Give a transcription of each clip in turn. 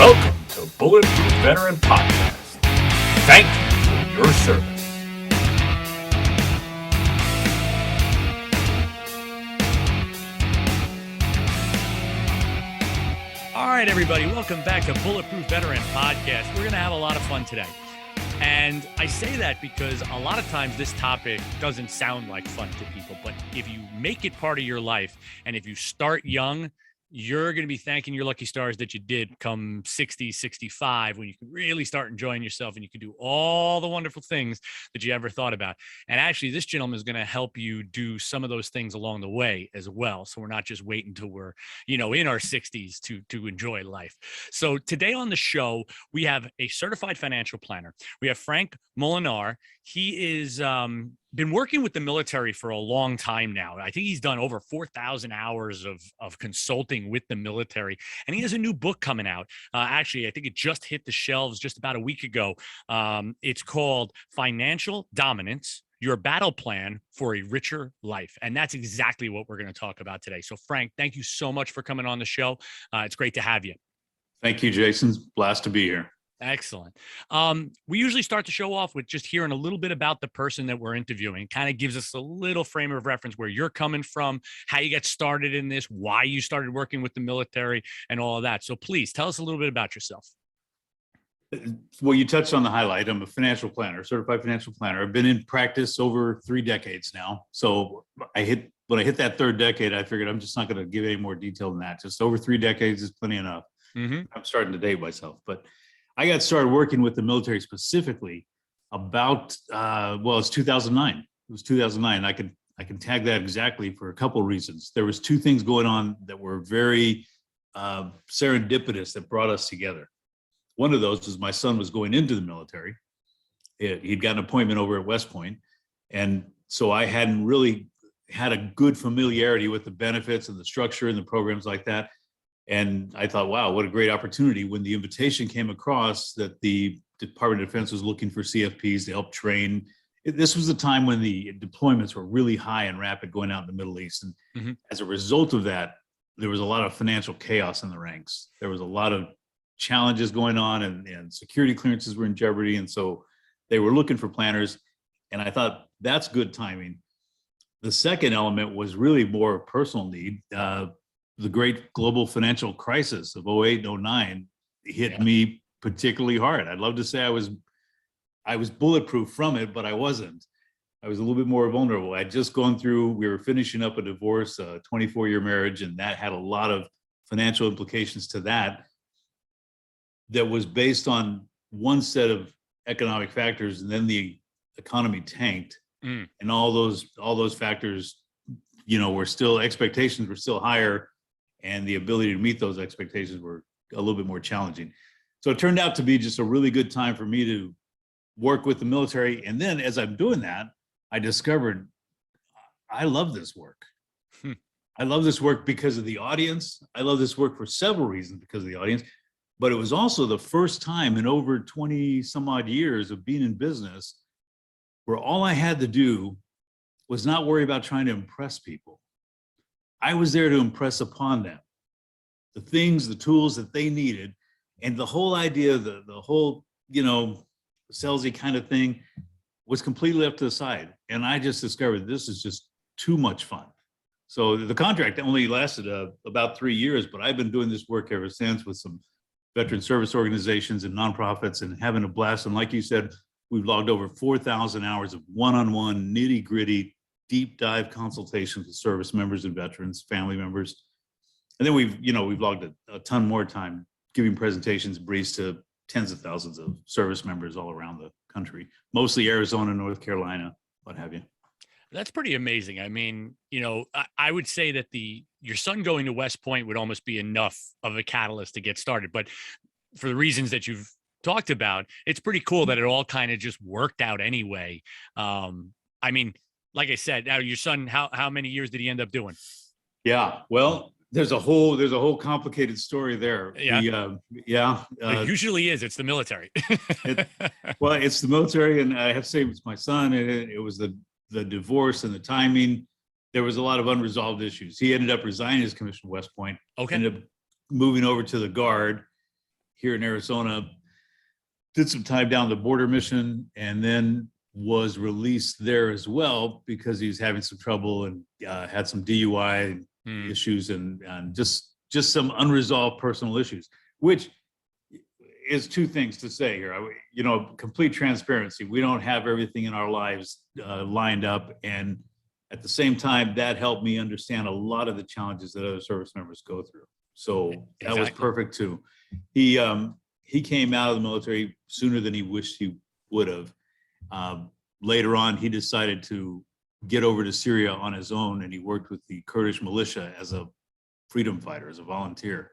Welcome to Bulletproof Veteran Podcast. Thank you for your service. All right, everybody, welcome back to Bulletproof Veteran Podcast. We're going to have a lot of fun today. And I say that because a lot of times this topic doesn't sound like fun to people, but if you make it part of your life and if you start young, you're going to be thanking your lucky stars that you did come 60, 65, when you can really start enjoying yourself and you can do all the wonderful things that you ever thought about. And actually, this gentleman is going to help you do some of those things along the way as well. So we're not just waiting until we're, in our 60s to enjoy life. So today on the show, we have a certified financial planner. We have Frank Molinar. He is been working with the military for a long time now. I think he's done over 4,000 hours of consulting with the military, and he has a new book coming out. Actually, I think it just hit the shelves just about a week ago. It's called Financial Dominance: Your Battle Plan for a Richer Life. And that's exactly what we're going to talk about today. So Frank, thank you so much for coming on the show. It's great to have you. Thank you, Jason. Blessed to be here. Excellent. We usually start the show off with just hearing a little bit about the person that we're interviewing. Kind of gives us a little frame of reference where you're coming from, how you got started in this, why you started working with the military, and all of that. So please tell us a little bit about yourself. Well, you touched on the highlight. I'm a financial planner, certified financial planner. I've been in practice over 3 decades now. So when I hit that 3rd decade, I figured I'm just not going to give any more detail than that. Just over 3 decades is plenty enough. Mm-hmm. I'm starting to date myself, but I got started working with the military specifically about, it's 2009. It was 2009. I can tag that exactly for a couple of reasons. There was 2 things going on that were very serendipitous that brought us together. One of those was my son was going into the military. He'd got an appointment over at West Point. And so I hadn't really had a good familiarity with the benefits and the structure and the programs like that. And I thought, wow, what a great opportunity when the invitation came across that the Department of Defense was looking for CFPs to help train. This was the time when the deployments were really high and rapid going out in the Middle East. And as a result of that, there was a lot of financial chaos in the ranks. There was a lot of challenges going on and security clearances were in jeopardy. And so they were looking for planners. And I thought that's good timing. The second element was really more a personal need. The great global financial crisis of 08 and 09 hit me particularly hard. I'd love to say I was bulletproof from it, but I wasn't. I was a little bit more vulnerable. I'd just gone through, we were finishing up a divorce, a 24-year marriage, and that had a lot of financial implications to that was based on one set of economic factors, and then the economy tanked. And all those factors, expectations were still higher, and the ability to meet those expectations were a little bit more challenging. So it turned out to be just a really good time for me to work with the military. And then as I'm doing that, I discovered I love this work. I love this work because of the audience. I love this work for several reasons because of the audience. But it was also the first time in over 20 some odd years of being in business where all I had to do was not worry about trying to impress people. I was there to impress upon them the things, the tools that they needed. And the whole idea, the whole, salesy kind of thing was completely left to the side. And I just discovered this is just too much fun. So the contract only lasted about 3 years, but I've been doing this work ever since with some veteran service organizations and nonprofits and having a blast. And like you said, we've logged over 4,000 hours of one-on-one, nitty-gritty, deep dive consultations with service members and veterans, family members. And then we've logged a ton more time giving presentations, briefs to tens of thousands of service members all around the country, mostly Arizona, North Carolina, what have you. That's pretty amazing. I mean, I would say that your son going to West Point would almost be enough of a catalyst to get started. But for the reasons that you've talked about, it's pretty cool that it all kind of just worked out anyway. I mean, like I said, now your son, how many years did he end up doing? Yeah, well, there's a whole complicated story there. Yeah, it usually is. It's the military. It's the military, and I have to say it's my son. And it was the divorce and the timing. There was a lot of unresolved issues. He ended up resigning his commission at West Point. Okay. Ended up moving over to the Guard. here in Arizona, did some time down the border mission, and then was released there as well because he was having some trouble and had some DUI issues and just some unresolved personal issues, which is two things to say here. Complete transparency. We don't have everything in our lives lined up. And at the same time, that helped me understand a lot of the challenges that other service members go through. So that was perfect too. He came out of the military sooner than he wished he would have. Later on, he decided to get over to Syria on his own, and he worked with the Kurdish militia as a freedom fighter, as a volunteer.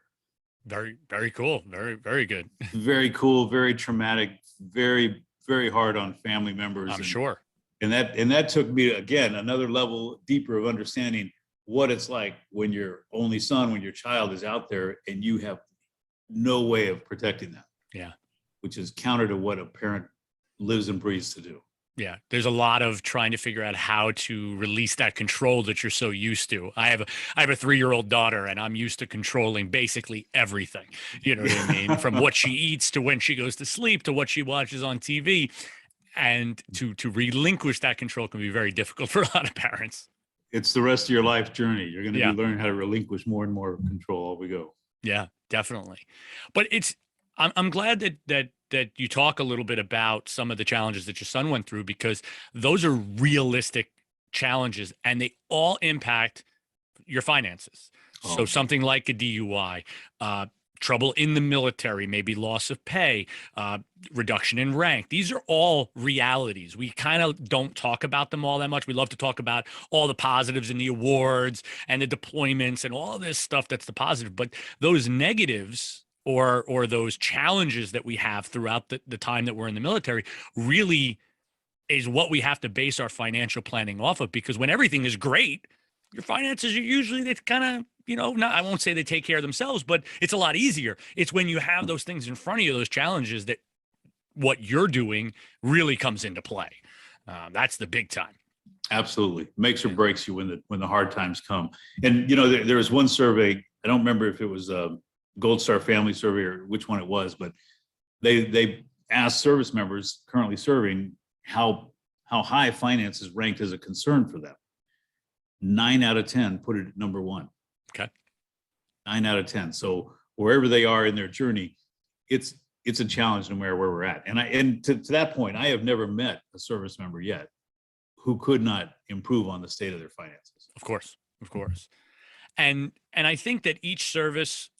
Very, very cool. Very, very good. Very cool, very traumatic, very, very hard on family members. I'm sure. And that took me, again, another level deeper of understanding what it's like when your only son, when your child is out there and you have no way of protecting them. Yeah. Which is counter to what a parent lives and breathes to do. Yeah. There's a lot of trying to figure out how to release that control that you're so used to. I have a 3-year-old daughter, and I'm used to controlling basically everything. You know what I mean? From what she eats to when she goes to sleep to what she watches on TV. And to relinquish that control can be very difficult for a lot of parents. It's the rest of your life journey. You're going to be learning how to relinquish more and more control as we go. Yeah, definitely. But I'm glad that you talk a little bit about some of the challenges that your son went through, because those are realistic challenges and they all impact your finances. So something like a DUI, trouble in the military, maybe loss of pay, reduction in rank. These are all realities. We kind of don't talk about them all that much. We love to talk about all the positives and the awards and the deployments and all this stuff that's the positive. But those negatives or those challenges that we have throughout the time that we're in the military really is what we have to base our financial planning off of, because when everything is great, your finances are usually, they kind of, I won't say they take care of themselves, but it's a lot easier. It's when you have those things in front of you, those challenges, that what you're doing really comes into play. That's the big time. Absolutely. Makes or breaks you when the hard times come. And, there was one survey, I don't remember if it was a Gold Star Family Survey or which one it was, but they asked service members currently serving how high finance is ranked as a concern for them. 9 out of 10 put it at number 1. Okay. 9 out of 10. So wherever they are in their journey, it's a challenge no matter where we're at. And to that point, I have never met a service member yet who could not improve on the state of their finances. Of course. And I think that each service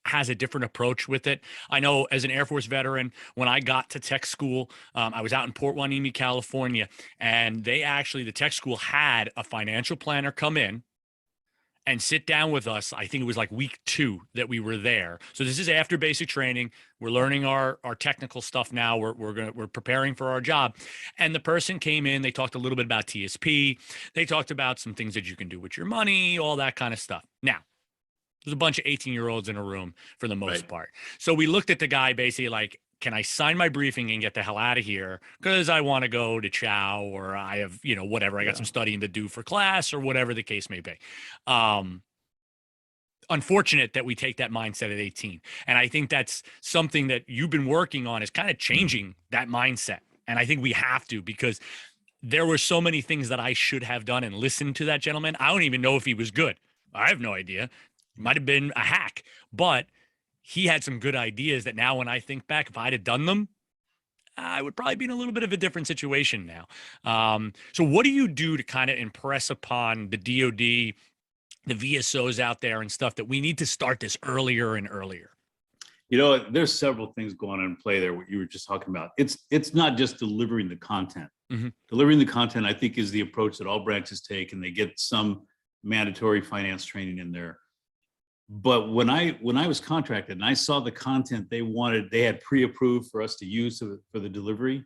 has a different approach with it. I know as an Air Force veteran, when I got to tech school, I was out in Port Hueneme, California, and the tech school had a financial planner come in and sit down with us. I think it was like week 2 that we were there. So this is after basic training. We're learning our technical stuff now. We're preparing for our job. And the person came in, they talked a little bit about TSP. They talked about some things that you can do with your money, all that kind of stuff. Now, there's a bunch of 18-year-olds in a room for the most part. So we looked at the guy basically like, can I sign my briefing and get the hell out of here? Because I want to go to chow, or I have, whatever. I got some studying to do for class, or whatever the case may be. Unfortunate that we take that mindset at 18. And I think that's something that you've been working on, is kind of changing that mindset. And I think we have to, because there were so many things that I should have done and listened to that gentleman. I don't even know if he was good. I have no idea. Might have been a hack, but he had some good ideas that now when I think back, if I'd have done them, I would probably be in a little bit of a different situation now. So what do you do to kind of impress upon the DOD, the VSOs out there and stuff, that we need to start this earlier and earlier? There's several things going on in play there, what you were just talking about. It's not just delivering the content. Mm-hmm. Delivering the content, I think, is the approach that all branches take, and they get some mandatory finance training in there. But when I was contracted and I saw the content they had pre-approved for us to use for the delivery,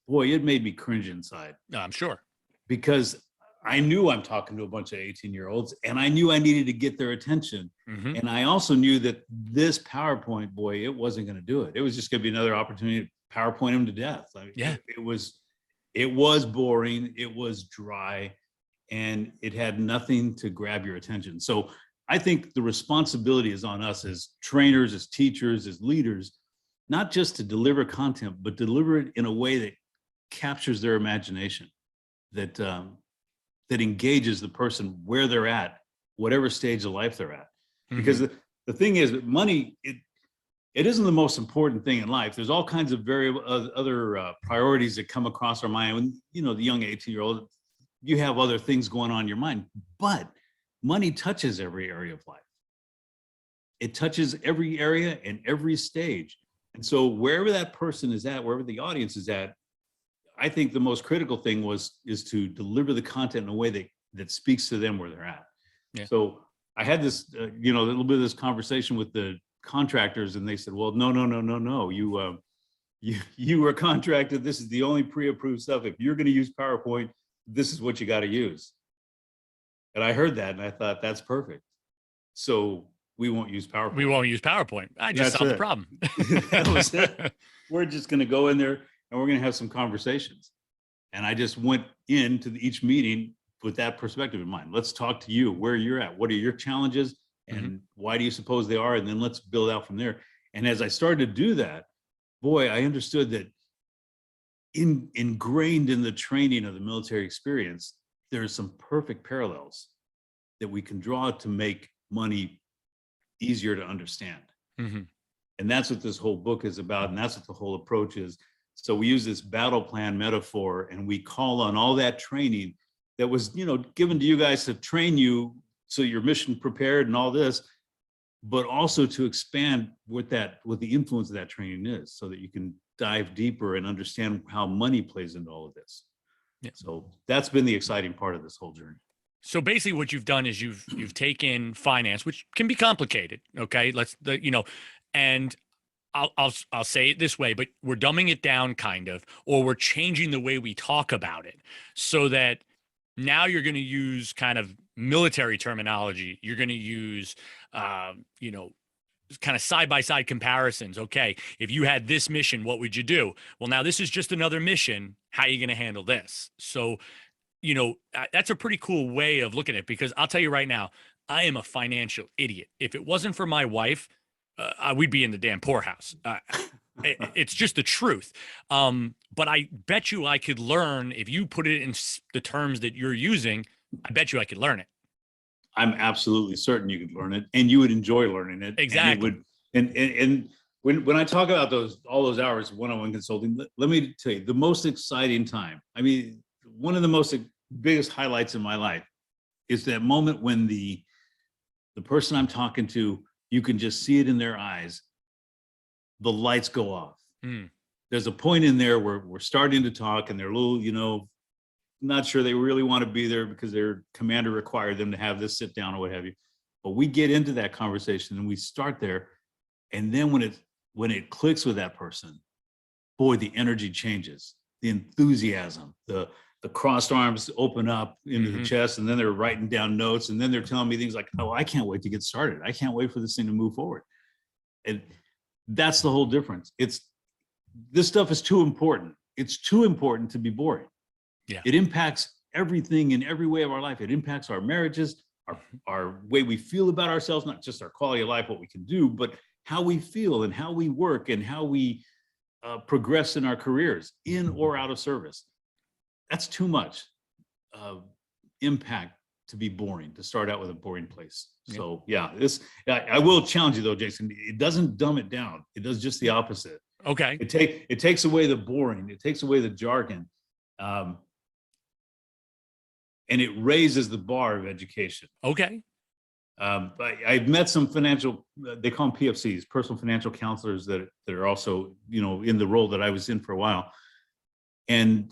boy, it made me cringe inside. I'm sure. Because I knew I'm talking to a bunch of 18-year-olds, and I knew I needed to get their attention. Mm-hmm. And I also knew that this PowerPoint, boy, it wasn't going to do it. It was just going to be another opportunity to PowerPoint them to death. It was boring. It was dry, and it had nothing to grab your attention. So I think the responsibility is on us as trainers, as teachers, as leaders, not just to deliver content, but deliver it in a way that captures their imagination, that that engages the person where they're at, whatever stage of life they're at. Because the thing is that money, it isn't the most important thing in life. There's all kinds of other priorities that come across our mind. When, you know, the young 18-year-old, you have other things going on in your mind, but money touches every area of life. It touches every area and every stage. And so wherever that person is at, wherever the audience is at, I think the most critical thing is to deliver the content in a way that speaks to them where they're at. Yeah. So I had this, you know, a little bit of this conversation with the contractors, and they said, well, no. You were contracted. This is the only pre-approved stuff. If you're going to use PowerPoint, this is what you got to use. And I heard that and I thought, that's perfect. So we won't use PowerPoint. We won't use PowerPoint. I just solved the problem. That was it. We're just going to go in there and we're going to have some conversations. And I just went into each meeting with that perspective in mind. Let's talk to you, where you're at. What are your challenges and why do you suppose they are? And then let's build out from there. And as I started to do that, boy, I understood that ingrained in the training of the military experience, there's some perfect parallels that we can draw to make money easier to understand. And that's what this whole book is about. And that's what the whole approach is. So we use this battle plan metaphor and we call on all that training that was, you know, given to you guys to train you so you're mission prepared and all this, but also to expand what the influence of that training is so that you can dive deeper and understand how money plays into all of this. Yeah. So that's been the exciting part of this whole journey. So basically what you've done is you've taken finance, which can be complicated. Okay. And I'll say it this way, but we're dumbing it down kind of, or we're changing the way we talk about it so that now you're going to use kind of military terminology. You're going to use, kind of side-by-side comparisons. Okay, if you had this mission, what would you do? Well, now this is just another mission. How are you going to handle this? So, that's a pretty cool way of looking at it, because I'll tell you right now, I am a financial idiot. If it wasn't for my wife, we'd be in the damn poorhouse. It's just the truth. But I bet you I could learn, if you put it in the terms that you're using, I bet you I could learn it. I'm absolutely certain you could learn it, and you would enjoy learning it. Exactly. And when I talk about all those hours of one-on-one consulting, let me tell you, the most exciting time, I mean, one of the biggest highlights in my life is that moment when the person I'm talking to, you can just see it in their eyes. The lights go off. There's a point in there where we're starting to talk and they're a little, not sure they really want to be there because their commander required them to have this sit down or what have you. But we get into that conversation and we start there. And then when it clicks with that person, boy, the energy changes, the enthusiasm, the crossed arms open up into the chest, and then they're writing down notes, and then they're telling me things like, oh, I can't wait to get started. I can't wait for this thing to move forward. And that's the whole difference. This stuff is too important. It's too important to be boring. Yeah. It impacts everything in every way of our life. It impacts our marriages, our way we feel about ourselves, not just our quality of life, what we can do, but how we feel and how we work and how we progress in our careers, in or out of service. That's too much impact to be boring, to start out with a boring place. Yeah. So yeah, I will challenge you though, Jason. It doesn't dumb it down. It does just the opposite. Okay. It takes away the boring. It takes away the jargon. And it raises the bar of education. Okay. I've met some they call them PFCs, personal financial counselors that are also, in the role that I was in for a while. And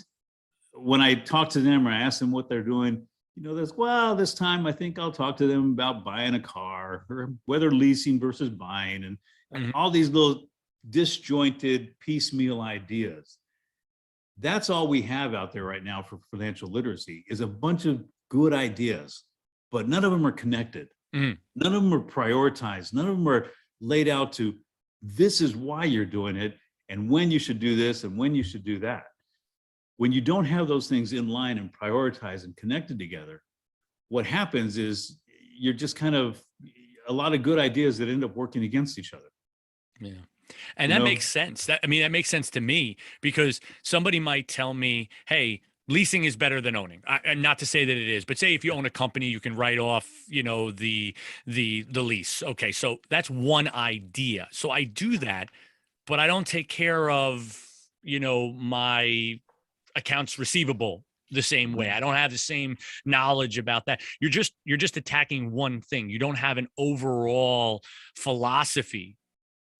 when I talk to them or I ask them what they're doing, this time I think I'll talk to them about buying a car, or whether leasing versus buying, and all these little disjointed piecemeal ideas. That's all we have out there right now for financial literacy, is a bunch of good ideas, but none of them are connected. None of them are prioritized. None of them are laid out to, this is why you're doing it, and when you should do this and when you should do that. When you don't have those things in line and prioritized and connected together, what happens is you're just kind of a lot of good ideas that end up working against each other. Yeah. And that makes sense. That makes sense to me, because somebody might tell me, hey, leasing is better than owning. And not to say that it is, but say if you own a company, you can write off, the lease. Okay. So that's one idea. So I do that, but I don't take care of, my accounts receivable the same way. I don't have the same knowledge about that. You're just attacking one thing. You don't have an overall philosophy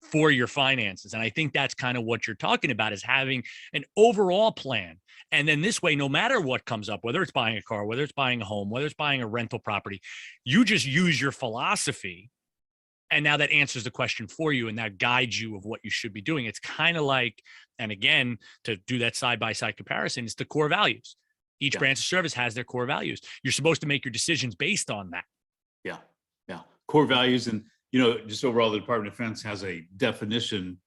for your finances. And I think that's kind of what you're talking about, is having an overall plan. And then this way, no matter what comes up, whether it's buying a car, whether it's buying a home, whether it's buying a rental property, you just use your philosophy. And now that answers the question for you, and that guides you of what you should be doing. It's kind of like, and again, to do that side-by-side comparison, it's the core values. Each branch of service has their core values. You're supposed to make your decisions based on that. Yeah. Core values. And, just overall, the Department of Defense has a definition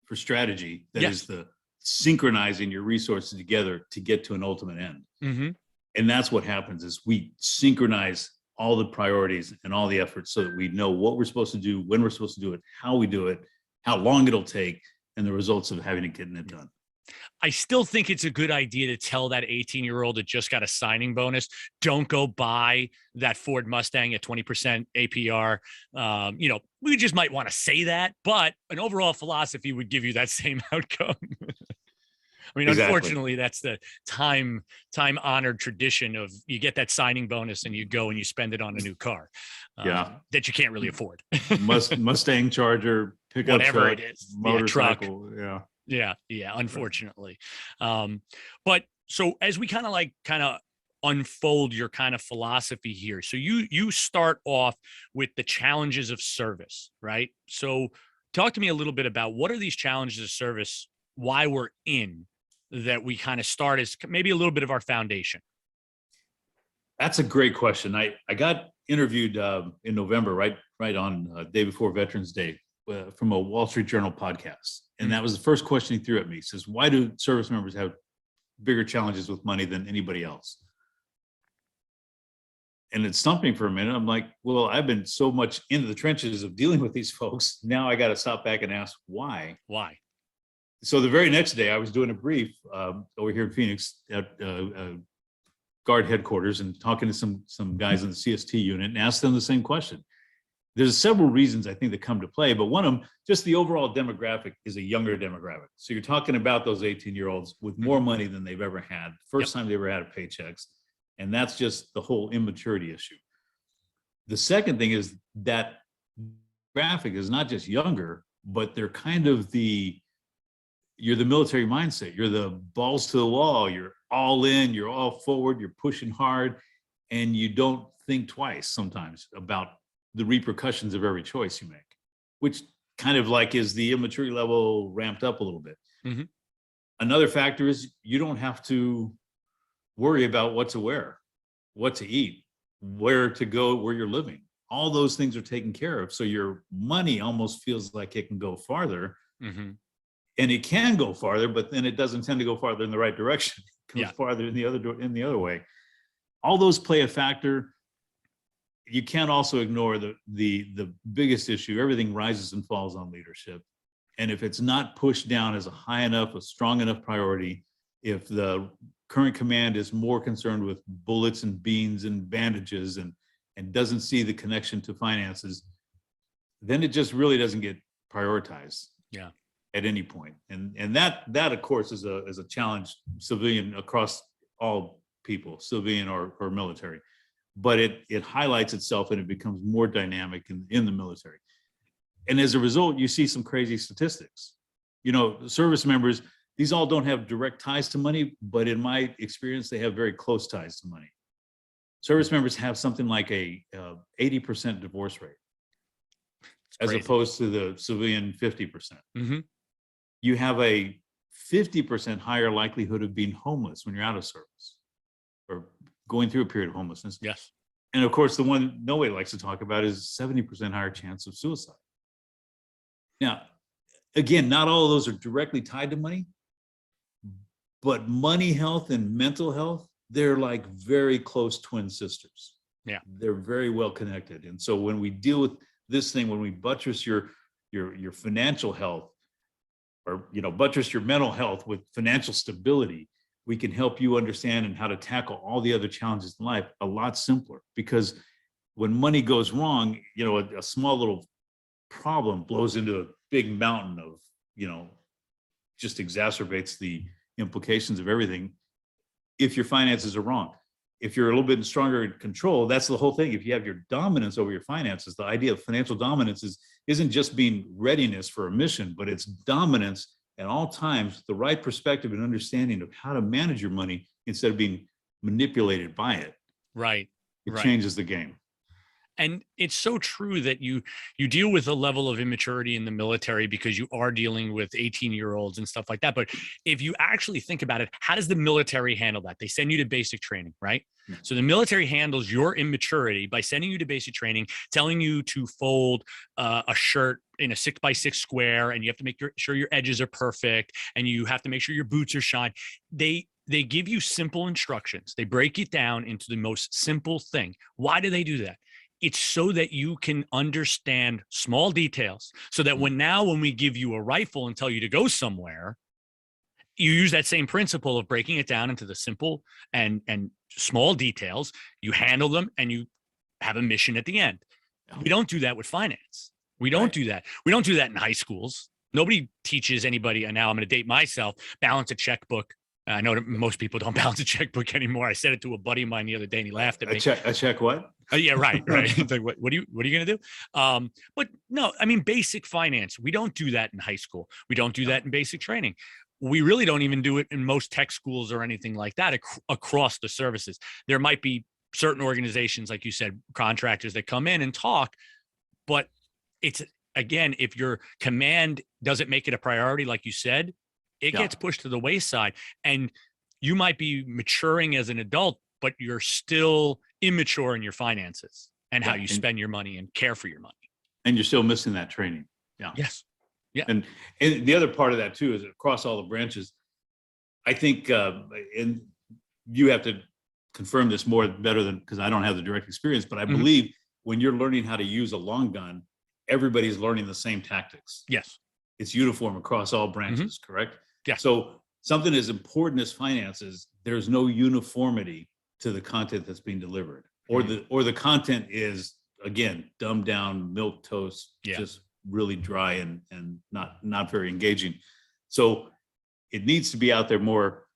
for strategy that is the synchronizing your resources together to get to an ultimate end. Mm-hmm. And that's what happens, is we synchronize all the priorities and all the efforts so that we know what we're supposed to do, when we're supposed to do it, how we do it, how long it'll take, and the results of having it, getting it done. I still think it's a good idea to tell that 18-year-old that just got a signing bonus, don't go buy that Ford Mustang at 20% APR. We just might want to say that, but an overall philosophy would give you that same outcome. I mean, Exactly. Unfortunately, that's the time-honored tradition of, you get that signing bonus and you go and you spend it on a new car that you can't really afford. Mustang, Charger, pickup Whatever truck, it is. motorcycle. Truck. Yeah, unfortunately. But so as we kind of unfold your kind of philosophy here. So you start off with the challenges of service, right? So talk to me a little bit about what are these challenges of service, why we're in, that we kind of start as maybe a little bit of our foundation. That's a great question. I got interviewed in November, right on day before Veterans Day, from a Wall Street Journal podcast. And that was the first question he threw at me. He says, why do service members have bigger challenges with money than anybody else? And it stumped me for a minute. I'm like, well, I've been so much into the trenches of dealing with these folks. Now I got to stop back and ask why. Why? So the very next day I was doing a brief over here in Phoenix at Guard headquarters and talking to some guys in the CST unit and asked them the same question. There's several reasons I think that come to play, but one of them, just the overall demographic, is a younger demographic. So you're talking about those 18-year-olds with more money than they've ever had, first time they ever had paychecks. And that's just the whole immaturity issue. The second thing is that graphic is not just younger, but they're kind of you're the military mindset. You're the balls to the wall. You're all in, you're all forward, you're pushing hard, and you don't think twice sometimes about the repercussions of every choice you make, which kind of like is the immaturity level ramped up a little bit. Mm-hmm. Another factor is you don't have to worry about what to wear, what to eat, where to go, where you're living. All those things are taken care of. So your money almost feels like it can go farther. Mm-hmm. And it can go farther, but then it doesn't tend to go farther in the right direction. It goes farther in the other way. All those play a factor. You can't also ignore the biggest issue. Everything rises and falls on leadership. And if it's not pushed down as a high enough, a strong enough priority, if the current command is more concerned with bullets and beans and bandages and doesn't see the connection to finances, then it just really doesn't get prioritized. Yeah. At any point. And that of course is a challenge, civilian, across all people, civilian or military. But it highlights itself and it becomes more dynamic in the military. And as a result, you see some crazy statistics. Service members, these all don't have direct ties to money, but in my experience, they have very close ties to money. Service members have something like a 80% divorce rate, as opposed to the civilian 50%. Mm-hmm. You have a 50% higher likelihood of being homeless when you're out of service or going through a period of homelessness. Yes. And of course, the one nobody likes to talk about is 70% higher chance of suicide. Now, again, not all of those are directly tied to money, but money health and mental health, they're like very close twin sisters. Yeah. They're very well connected. And so when we deal with this thing, when we buttress your financial health, or, buttress your mental health with financial stability, we can help you understand and how to tackle all the other challenges in life a lot simpler. Because when money goes wrong, a small little problem blows into a big mountain of, just exacerbates the implications of everything if your finances are wrong. If you're a little bit stronger in control, that's the whole thing. If you have your dominance over your finances, the idea of financial dominance isn't just being readiness for a mission, but it's dominance at all times, the right perspective and understanding of how to manage your money instead of being manipulated by it. Right. It Right. changes the game. And it's so true that you deal with a level of immaturity in the military because you are dealing with 18-year-olds and stuff like that. But if you actually think about it, how does the military handle that? They send you to basic training, right? So the military handles your immaturity by sending you to basic training, telling you to fold a shirt in a 6x6 square, and you have to make sure your edges are perfect, and you have to make sure your boots are shined. They give you simple instructions. They break it down into the most simple thing. Why do they do that? It's so that you can understand small details, so that when we give you a rifle and tell you to go somewhere, you use that same principle of breaking it down into the simple and small details. You handle them and you have a mission at the end. We don't do that with finance. We don't do that. We don't do that in high schools. Nobody teaches anybody, and now I'm going to date myself, balance a checkbook. I know that most people don't balance a checkbook anymore. I said it to a buddy of mine the other day and he laughed at me. A check what? Yeah, right. It's like, what are you going to do? But no, I mean, basic finance. We don't do that in high school. We don't do that in basic training. We really don't even do it in most tech schools or anything like that across the services. There might be certain organizations, like you said, contractors that come in and talk, but it's, again, if your command doesn't make it a priority, like you said, it gets pushed to the wayside, and you might be maturing as an adult, but you're still immature in your finances and how you spend your money and care for your money. And you're still missing that training. Yeah. Yes. Yeah. And the other part of that too is across all the branches, I think, and you have to confirm this better than, because I don't have the direct experience, but I believe when you're learning how to use a long gun, everybody's learning the same tactics. Yes. It's uniform across all branches, correct? Yeah. So something as important as finances, there's no uniformity to the content that's being delivered, or the content is, again, dumbed down, milk toast, just really dry and not very engaging. So it needs to be out there more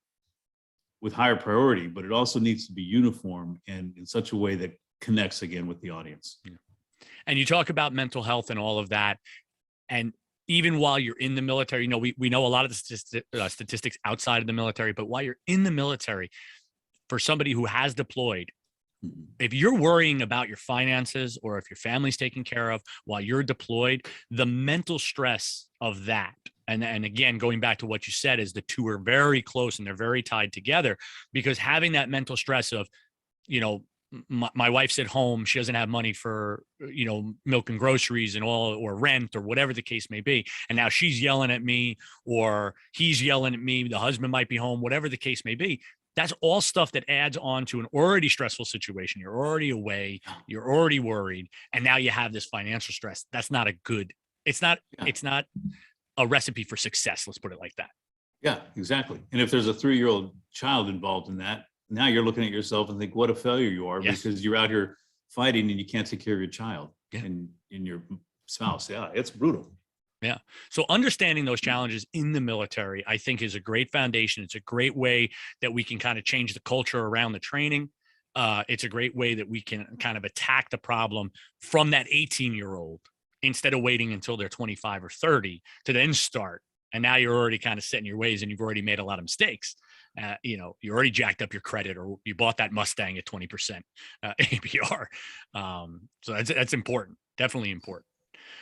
with higher priority, but it also needs to be uniform and in such a way that connects again with the audience. Yeah. And you talk about mental health and all of that. And even while you're in the military, we know a lot of the statistics outside of the military, but while you're in the military, for somebody who has deployed, if you're worrying about your finances or if your family's taken care of while you're deployed, the mental stress of that, and again, going back to what you said, is the two are very close and they're very tied together, because having that mental stress of, my wife's at home, she doesn't have money for, milk and groceries and all, or rent or whatever the case may be. And now she's yelling at me, or he's yelling at me, the husband might be home, whatever the case may be. That's all stuff that adds on to an already stressful situation. You're already away, you're already worried, and now you have this financial stress. That's not it's not a recipe for success. Let's put it like that. Yeah, exactly. And if there's a 3-year-old child involved in that, now you're looking at yourself and think, what a failure you are, because you're out here fighting and you can't take care of your child and your spouse. Yeah, it's brutal. Yeah. So understanding those challenges in the military, I think, is a great foundation. It's a great way that we can kind of change the culture around the training. It's a great way that we can kind of attack the problem from that 18-year-old instead of waiting until they're 25 or 30 to then start. And now you're already kind of set in your ways and you've already made a lot of mistakes. You already jacked up your credit, or you bought that Mustang at 20% APR. So that's important. Definitely important.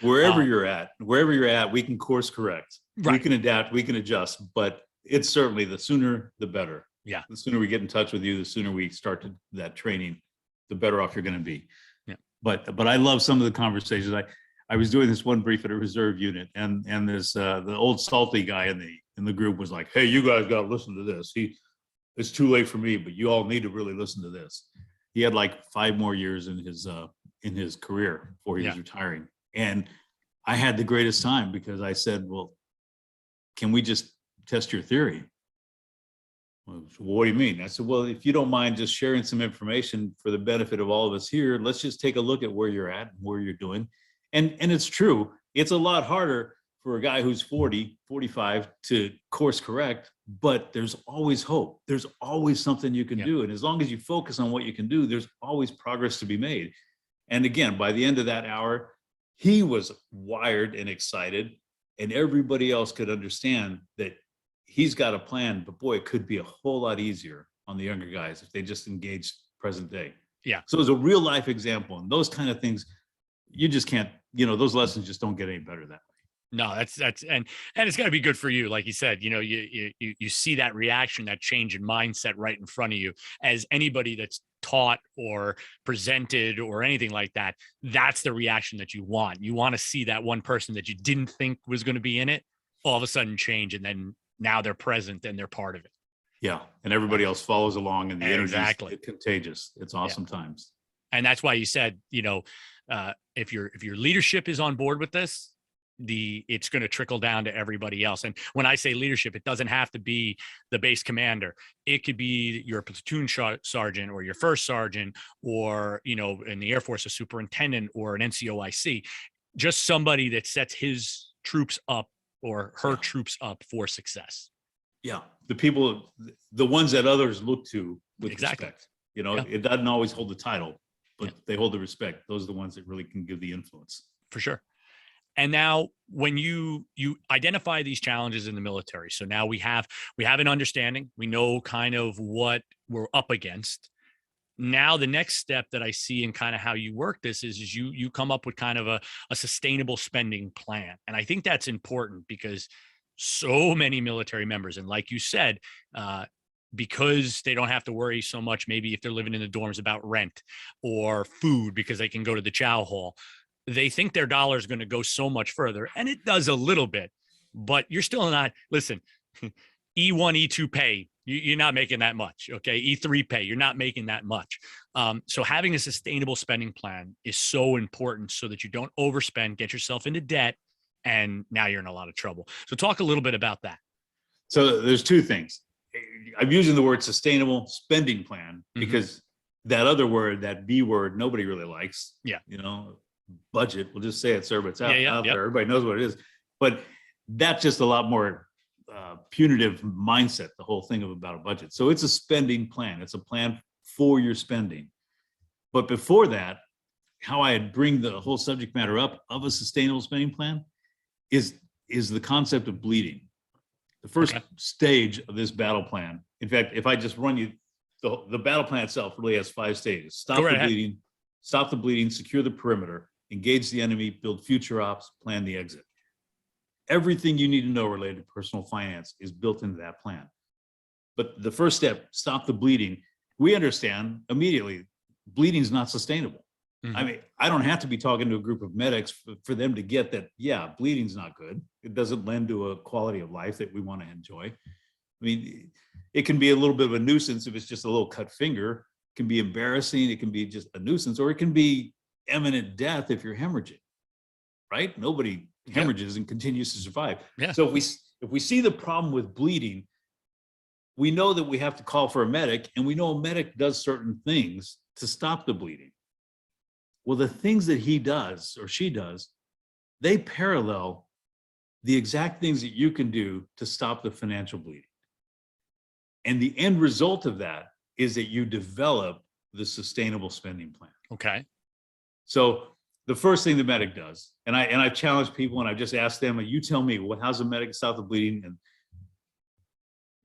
Wherever you're at, we can course correct. Right. We can adapt, we can adjust, but it's certainly the sooner, the better. Yeah. The sooner we get in touch with you, the sooner we start that training, the better off you're going to be. Yeah. But I love some of the conversations. I was doing this one brief at a reserve unit, and this the old salty guy in the group was like, "Hey, you guys got to listen to this. It's too late for me, but you all need to really listen to this." He had like 5 more years in his career before he was retiring. And I had the greatest time because I said, well, can we just test your theory? Well, what do you mean? I said, well, if you don't mind just sharing some information for the benefit of all of us here, let's just take a look at where you're at and where you're doing. And it's true. It's a lot harder for a guy who's 40, 45 to course correct, but there's always hope. There's always something you can do. And as long as you focus on what you can do, there's always progress to be made. And again, by the end of that hour, he was wired and excited, and everybody else could understand that he's got a plan, but boy, it could be a whole lot easier on the younger guys if they just engage present day. Yeah. So it's a real life example, and those kind of things, you just can't, those lessons just don't get any better that way. No, that's and it's got to be good for you. Like you said, you see that reaction, that change in mindset right in front of you. As anybody that's taught or presented or anything like that, that's the reaction that you want. You want to see that one person that you didn't think was going to be in it all of a sudden change, and then now they're present and they're part of it. Yeah, and everybody else follows along, and the energy is contagious. It's awesome times. And that's why you said, if your leadership is on board with this, it's going to trickle down to everybody else. And when I say leadership, it doesn't have to be the base commander. It could be your platoon sergeant or your first sergeant, or, in the Air Force, a superintendent or an NCOIC, just somebody that sets his troops up or her troops up for success. Yeah. The people, the ones that others look to with respect, it doesn't always hold the title, but they hold the respect. Those are the ones that really can give the influence. For sure. And now when you identify these challenges in the military, so now we have an understanding, we know kind of what we're up against. Now the next step that I see in kind of how you work this is you come up with kind of a sustainable spending plan. And I think that's important because so many military members, and like you said, because they don't have to worry so much, maybe if they're living in the dorms, about rent or food because they can go to the chow hall, they think their dollar is going to go so much further, and it does a little bit, but you're still not, listen, E1, E2 pay, you're not making that much. Okay. E3 pay, you're not making that much. So having a sustainable spending plan is so important so that you don't overspend, get yourself into debt, and now you're in a lot of trouble. So talk a little bit about that. So there's two things. I'm using the word sustainable spending plan because that other word, that B word, nobody really likes. Yeah. Budget, we'll just say it, sir, but it's out there. Yep. Everybody knows what it is. But that's just a lot more punitive mindset, the whole thing about a budget. So it's a spending plan. It's a plan for your spending. But before that, how I bring the whole subject matter up of a sustainable spending plan is the concept of bleeding. The first stage of this battle plan. In fact, if I just run you, the battle plan itself really has 5 stages. Stop the bleeding, secure the perimeter, engage the enemy, build future ops, plan the exit. Everything you need to know related to personal finance is built into that plan. But the first step, stop the bleeding, we understand immediately bleeding is not sustainable. I mean, I don't have to be talking to a group of medics for them to get that, bleeding's not good. It doesn't lend to a quality of life that we want to enjoy. I mean, it can be a little bit of a nuisance if it's just a little cut finger. It can be embarrassing. It can be just a nuisance, or it can be imminent death if you're hemorrhaging, right? Nobody hemorrhages and continues to survive. Yeah. So if we see the problem with bleeding, we know that we have to call for a medic, and we know a medic does certain things to stop the bleeding. Well, the things that he does or she does, they parallel the exact things that you can do to stop the financial bleeding. And the end result of that is that you develop the sustainable spending plan. Okay. So the first thing the medic does, and I've challenged people, and I've just asked them, you tell me, how's the medic stop the bleeding? And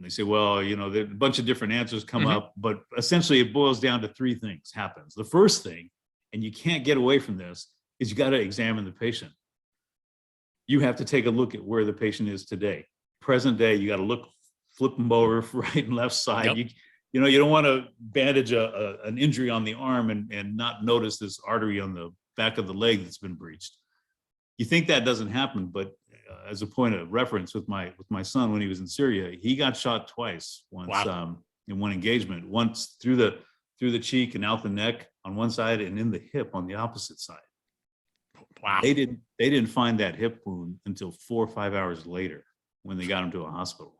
they say, well, there a bunch of different answers come up, but essentially it boils down to 3 things happens. The first thing, and you can't get away from this, is you got to examine the patient. You have to take a look at where the patient is today. Present day, you got to flip them over right and left side. Yep. You don't want to bandage an injury on the arm and not notice this artery on the back of the leg that's been breached. You think that doesn't happen, but as a point of reference, with my son when he was in Syria, he got shot twice. Once in one engagement, once through through the cheek and out the neck on one side and in the hip on the opposite side. Wow. They didn't find that hip wound until 4 or 5 hours later when they got him to a hospital.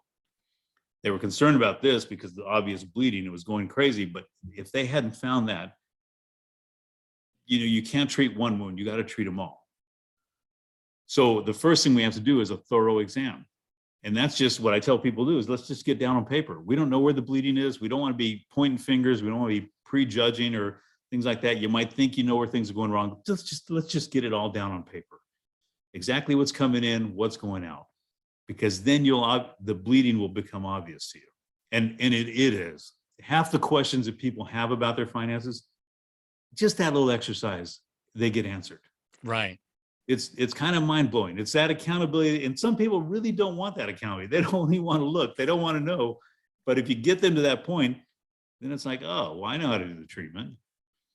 They were concerned about this because of the obvious bleeding, it was going crazy. But if they hadn't found that, you can't treat one wound, you got to treat them all. So the first thing we have to do is a thorough exam. And that's just what I tell people to do is let's just get down on paper. We don't know where the bleeding is. We don't want to be pointing fingers. We don't want to be prejudging or things like that. You might think you know where things are going wrong. Let's just get it all down on paper. Exactly what's coming in, what's going out. Because then the bleeding will become obvious to you. And it is. Half the questions that people have about their finances, just that little exercise, they get answered. Right. It's kind of mind-blowing. It's that accountability. And some people really don't want that accountability. They don't only want to look. They don't want to know. But if you get them to that point, then it's like, oh, well, I know how to do the treatment.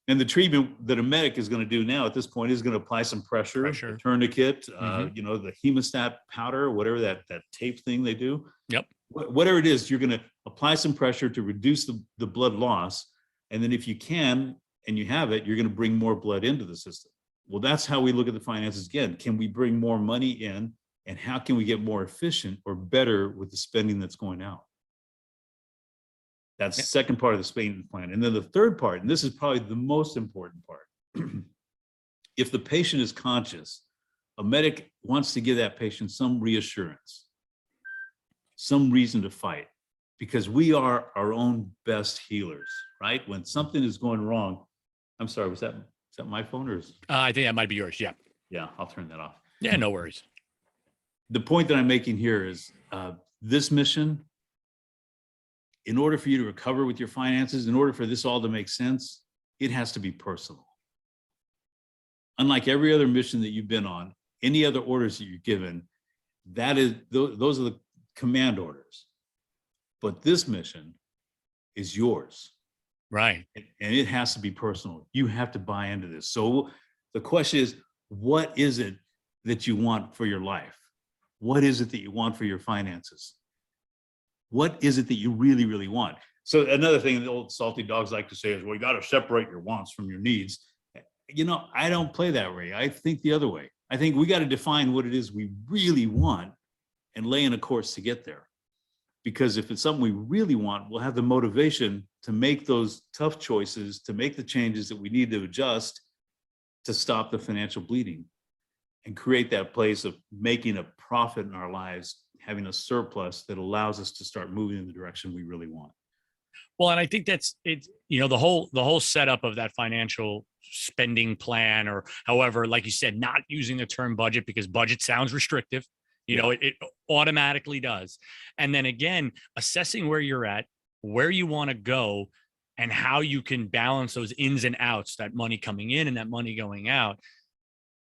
And the treatment that a medic is going to do now at this point is going to apply some pressure. A tourniquet, the hemostat powder, whatever that tape thing they do. Yep. Whatever it is, you're going to apply some pressure to reduce the blood loss. And then if you can, and you have it, you're going to bring more blood into the system. Well, that's how we look at the finances again. Can we bring more money in? And how can we get more efficient or better with the spending that's going out? That's the second part of the spending plan. And then the third part, and this is probably the most important part. If the patient is conscious, a medic wants to give that patient some reassurance, some reason to fight, because we are our own best healers, right? When something is going wrong, I'm sorry, is that my phone or is? I think that might be yours. Yeah. Yeah, I'll turn that off. Yeah, no worries. The point that I'm making here is this mission, in order for you to recover with your finances, in order for this all to make sense, it has to be personal. Unlike every other mission that you've been on, any other orders that you're given, those are the command orders. But this mission is yours. Right. And it has to be personal. You have to buy into this. So the question is, what is it that you want for your life? What is it that you want for your finances? What is it that you really, really want? So another thing the old salty dogs like to say is, well, you got to separate your wants from your needs. I don't play that way. I think the other way. I think we got to define what it is we really want and lay in a course to get there. Because if it's something we really want, we'll have the motivation to make those tough choices, to make the changes that we need to adjust to stop the financial bleeding and create that place of making a profit in our lives, having a surplus that allows us to start moving in the direction we really want. Well, and I think that's it. The whole setup of that financial spending plan, or however, like you said, not using the term budget because budget sounds restrictive. It automatically does. And then again, assessing where you're at, where you want to go, and how you can balance those ins and outs, that money coming in and that money going out.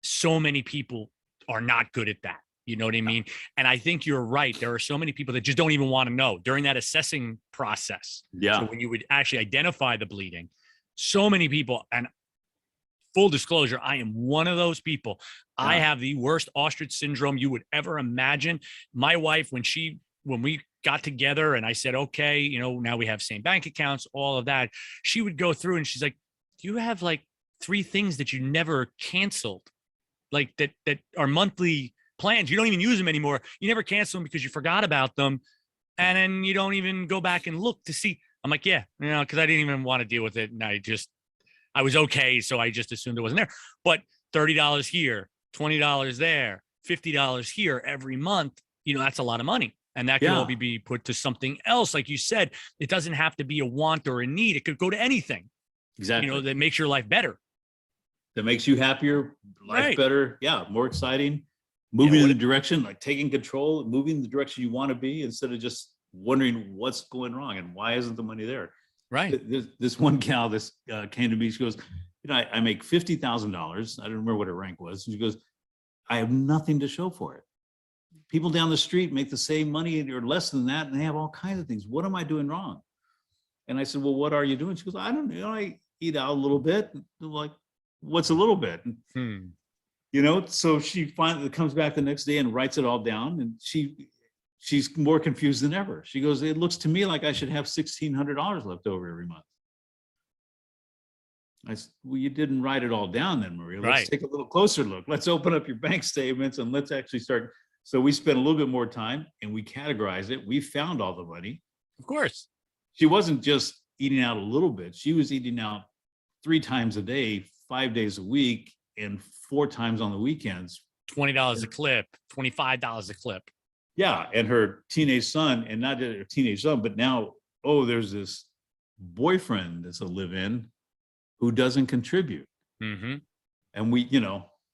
So many people are not good at that. You know what I mean? And I think you're right. There are so many people that just don't even want to know during that assessing process. Yeah. So when you would actually identify the bleeding, so many people, and full disclosure, I am one of those people. Yeah. I have the worst ostrich syndrome you would ever imagine. My wife, when we got together and I said, okay, now we have same bank accounts, all of that, she would go through and she's like, do you have like 3 things that you never canceled? Like that are monthly plans. You don't even use them anymore. You never cancel them because you forgot about them. And then you don't even go back and look to see. I'm like, yeah, because I didn't even want to deal with it. And I was okay. So I just assumed it wasn't there. But $30 here, $20 there, $50 here every month, that's a lot of money. And that can all be put to something else. Like you said, it doesn't have to be a want or a need. It could go to anything. Exactly. That makes your life better. That makes you happier, life better. Yeah. More exciting, moving in the direction, like taking control, moving in the direction you want to be instead of just wondering what's going wrong and why isn't the money there? Right. This one gal, came to me, she goes, I make $50,000. I don't remember what her rank was. And she goes, I have nothing to show for it. People down the street make the same money or less than that, and they have all kinds of things. What am I doing wrong? And I said, well, what are you doing? She goes, I don't know. I eat out a little bit. Like, what's a little bit? So she finally comes back the next day and writes it all down. And she's more confused than ever. She goes, it looks to me like I should have $1,600 left over every month. Well, you didn't write it all down then, Maria. Let's Right. take a little closer look. Let's open up your bank statements and let's actually start. So we spent a little bit more time and we categorized it. We found all the money. Of course. She wasn't just eating out a little bit. She was eating out 3 times a day, 5 days a week, and 4 times on the weekends. $20 a clip, $25 a clip. Yeah. And her teenage son, and not just her teenage son, but now, there's this boyfriend that's a live-in who doesn't contribute. Mm-hmm. And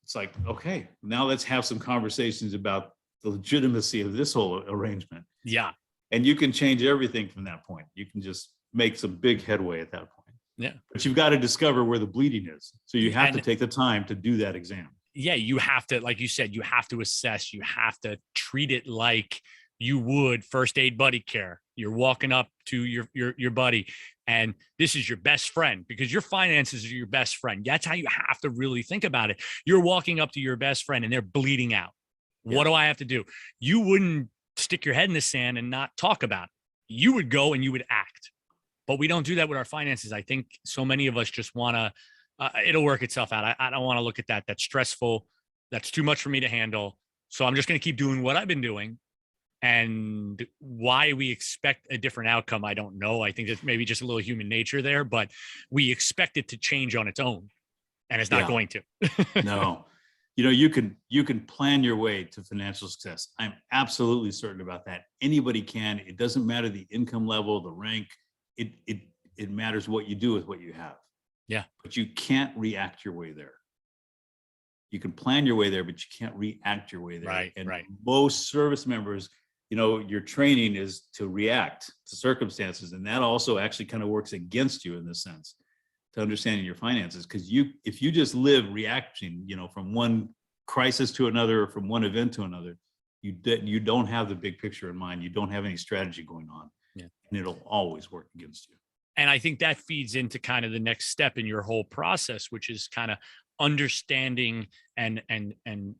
it's like, okay, now let's have some conversations about the legitimacy of this whole arrangement. Yeah. And you can change everything from that point. You can just make some big headway at that point. Yeah. But you've got to discover where the bleeding is. So you have to take the time to do that exam. Yeah. You have to, like you said, you have to assess, you have to treat it like you would first aid buddy care. You're walking up to your buddy, and this is your best friend, because your finances are your best friend. That's how you have to really think about it. You're walking up to your best friend and they're bleeding out. Yeah. What do I have to do? You wouldn't stick your head in the sand and not talk about it. You would go and you would act. But we don't do that with our finances. I think so many of us just want to, it'll work itself out. I don't want to look at that. That's stressful. That's too much for me to handle. So I'm just going to keep doing what I've been doing. And why we expect a different outcome, I don't know. I think that's maybe just a little human nature there, but we expect it to change on its own, and it's not going to. No, you can plan your way to financial success. I'm absolutely certain about that. Anybody can. It doesn't matter the income level, the rank. It matters what you do with what you have. Yeah. But you can't react your way there. You can plan your way there, but you can't react your way there. Right. And right. most service members, your training is to react to circumstances. And that also actually kind of works against you in this sense, to understanding your finances. Because if you just live reacting, from one crisis to another, or from one event to another, you don't have the big picture in mind. You don't have any strategy going on. Yeah. And it'll always work against you. And I think that feeds into kind of the next step in your whole process, which is kind of understanding and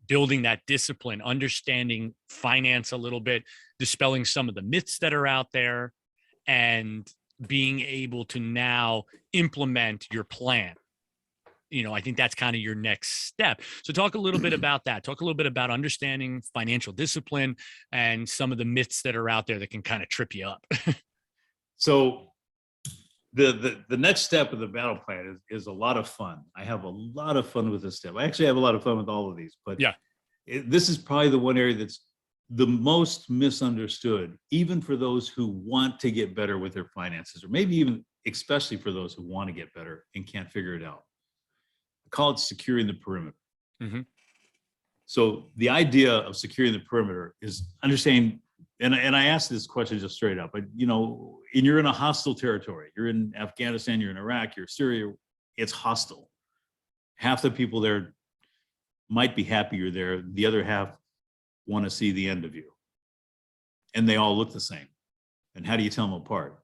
building that discipline, understanding finance a little bit, dispelling some of the myths that are out there, and being able to now implement your plan. I think that's kind of your next step. So talk a little bit about that. Talk a little bit about understanding financial discipline and some of the myths that are out there that can kind of trip you up. So the next step of the battle plan is a lot of fun. I have a lot of fun with this step. I actually have a lot of fun with all of these, but yeah, this is probably the one area that's the most misunderstood, even for those who want to get better with their finances, or maybe even especially for those who want to get better and can't figure it out. I call it securing the perimeter. Mm-hmm. So the idea of securing the perimeter is understanding, and I asked this question just straight up, but you're in a hostile territory. You're in Afghanistan, you're in Iraq, you're Syria, it's hostile. Half the people there might be happy you're there. The other half want to see the end of you. And they all look the same. And how do you tell them apart?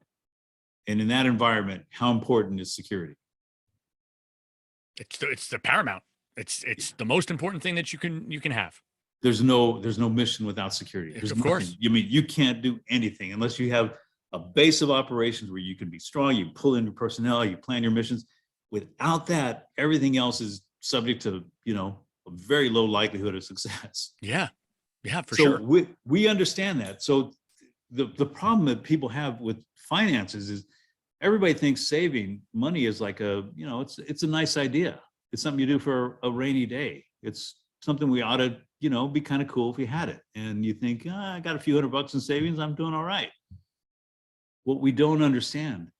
And in that environment, how important is security? It's the paramount. It's the most important thing that you can have. There's no mission without security. There's of course. You can't do anything unless you have a base of operations where you can be strong, you pull in your personnel, you plan your missions. Without that, everything else is subject to, a very low likelihood of success. Yeah. Yeah, for sure. So we understand that. So the problem that people have with finances is everybody thinks saving money is like it's a nice idea. It's something you do for a rainy day. It's something we ought to, be kind of cool if we had it. And you think, I got a few $100 in savings, I'm doing all right. What we don't understand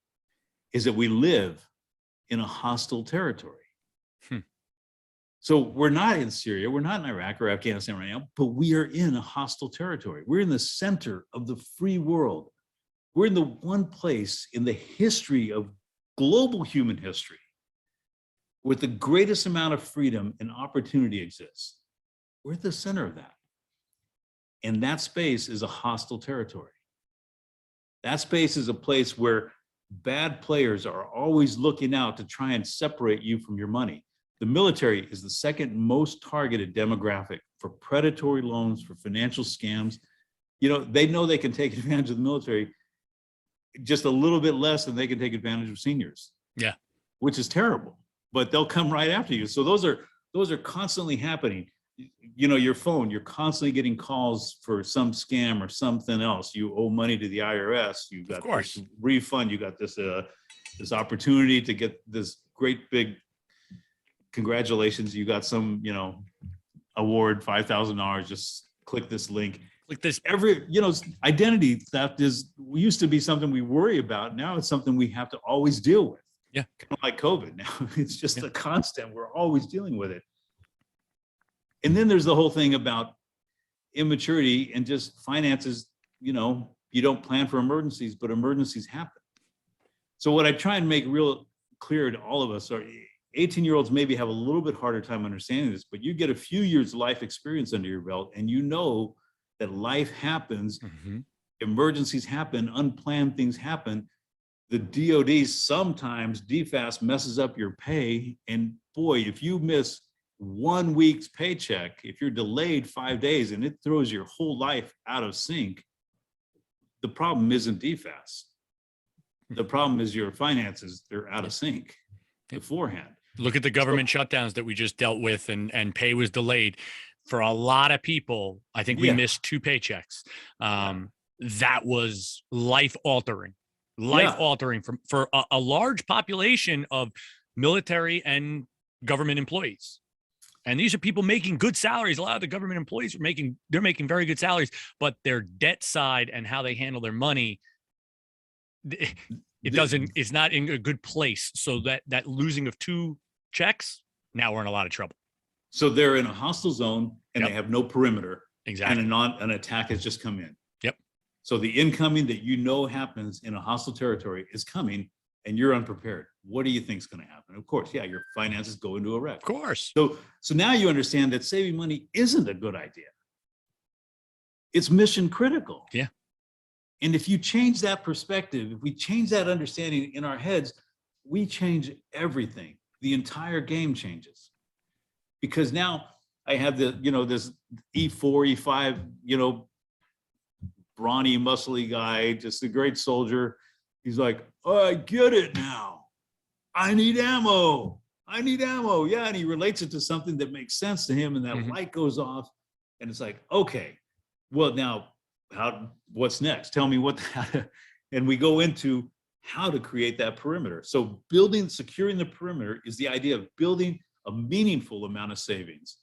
is that we live in a hostile territory. So we're not in Syria, we're not in Iraq or Afghanistan right now, but we are in a hostile territory. We're in the center of the free world. We're in the one place in the history of global human history where the greatest amount of freedom and opportunity exists. We're at the center of that. And that space is a hostile territory. That space is a place where bad players are always looking out to try and separate you from your money. The military is the second most targeted demographic for predatory loans, for financial scams. They know they can take advantage of the military just a little bit less than they can take advantage of seniors. Yeah. Which is terrible. but they'll come right after you. So those are constantly happening. Your phone, you're constantly getting calls for some scam or something else. You owe money to the IRS. You got this refund. You got this opportunity to get this great big congratulations. You got some, award, $5,000. Just click this link. Like this. Identity theft used to be something we worry about. Now it's something we have to always deal with. Yeah. Kind of like COVID now. It's just a constant. We're always dealing with it. And then there's the whole thing about immaturity and just finances. You don't plan for emergencies, but emergencies happen. So what I try and make real clear to all of us are 18-year-olds maybe have a little bit harder time understanding this, but you get a few years life experience under your belt and you know that life happens, emergencies happen, unplanned things happen. The DOD sometimes, DFAS messes up your pay. And boy, if you miss 1 week's paycheck, if you're delayed 5 days and it throws your whole life out of sync, the problem isn't DFAS. The problem is your finances, they're out of sync beforehand. Look at the government shutdowns that we just dealt with and pay was delayed. For a lot of people, I think we missed 2 paychecks. That was life altering for a large population of military and government employees. And these are people making good salaries. A lot of the government employees they're making very good salaries, but their debt side and how they handle their money, it's not in a good place. So that losing of 2 checks, now we're in a lot of trouble. So they're in a hostile zone and they have no perimeter. Exactly. And an attack has just come in. Yep. So the incoming that happens in a hostile territory is coming and you're unprepared. What do you think is going to happen? Of course, your finances go into a wreck. Of course. So now you understand that saving money isn't a good idea. It's mission critical. Yeah. And if you change that perspective, if we change that understanding in our heads, we change everything. The entire game changes. Because now I have this E4, E5, brawny, muscly guy, just a great soldier. He's like, oh, I get it now. I need ammo. Yeah. And he relates it to something that makes sense to him. And that light goes off. And it's like, okay, well, now what's next? Tell me and we go into how to create that perimeter. So securing the perimeter is the idea of building a meaningful amount of savings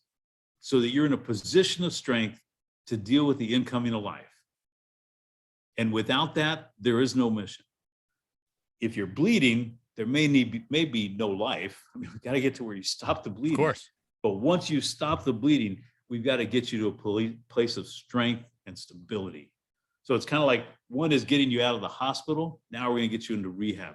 so that you're in a position of strength to deal with the incoming of life. And without that, there is no mission. If you're bleeding, there may be no life. I mean, we got to get to where you stop the bleeding. Of course. But once you stop the bleeding, we've got to get you to a place of strength and stability. So it's kind of like one is getting you out of the hospital. Now we're going to get you into rehab.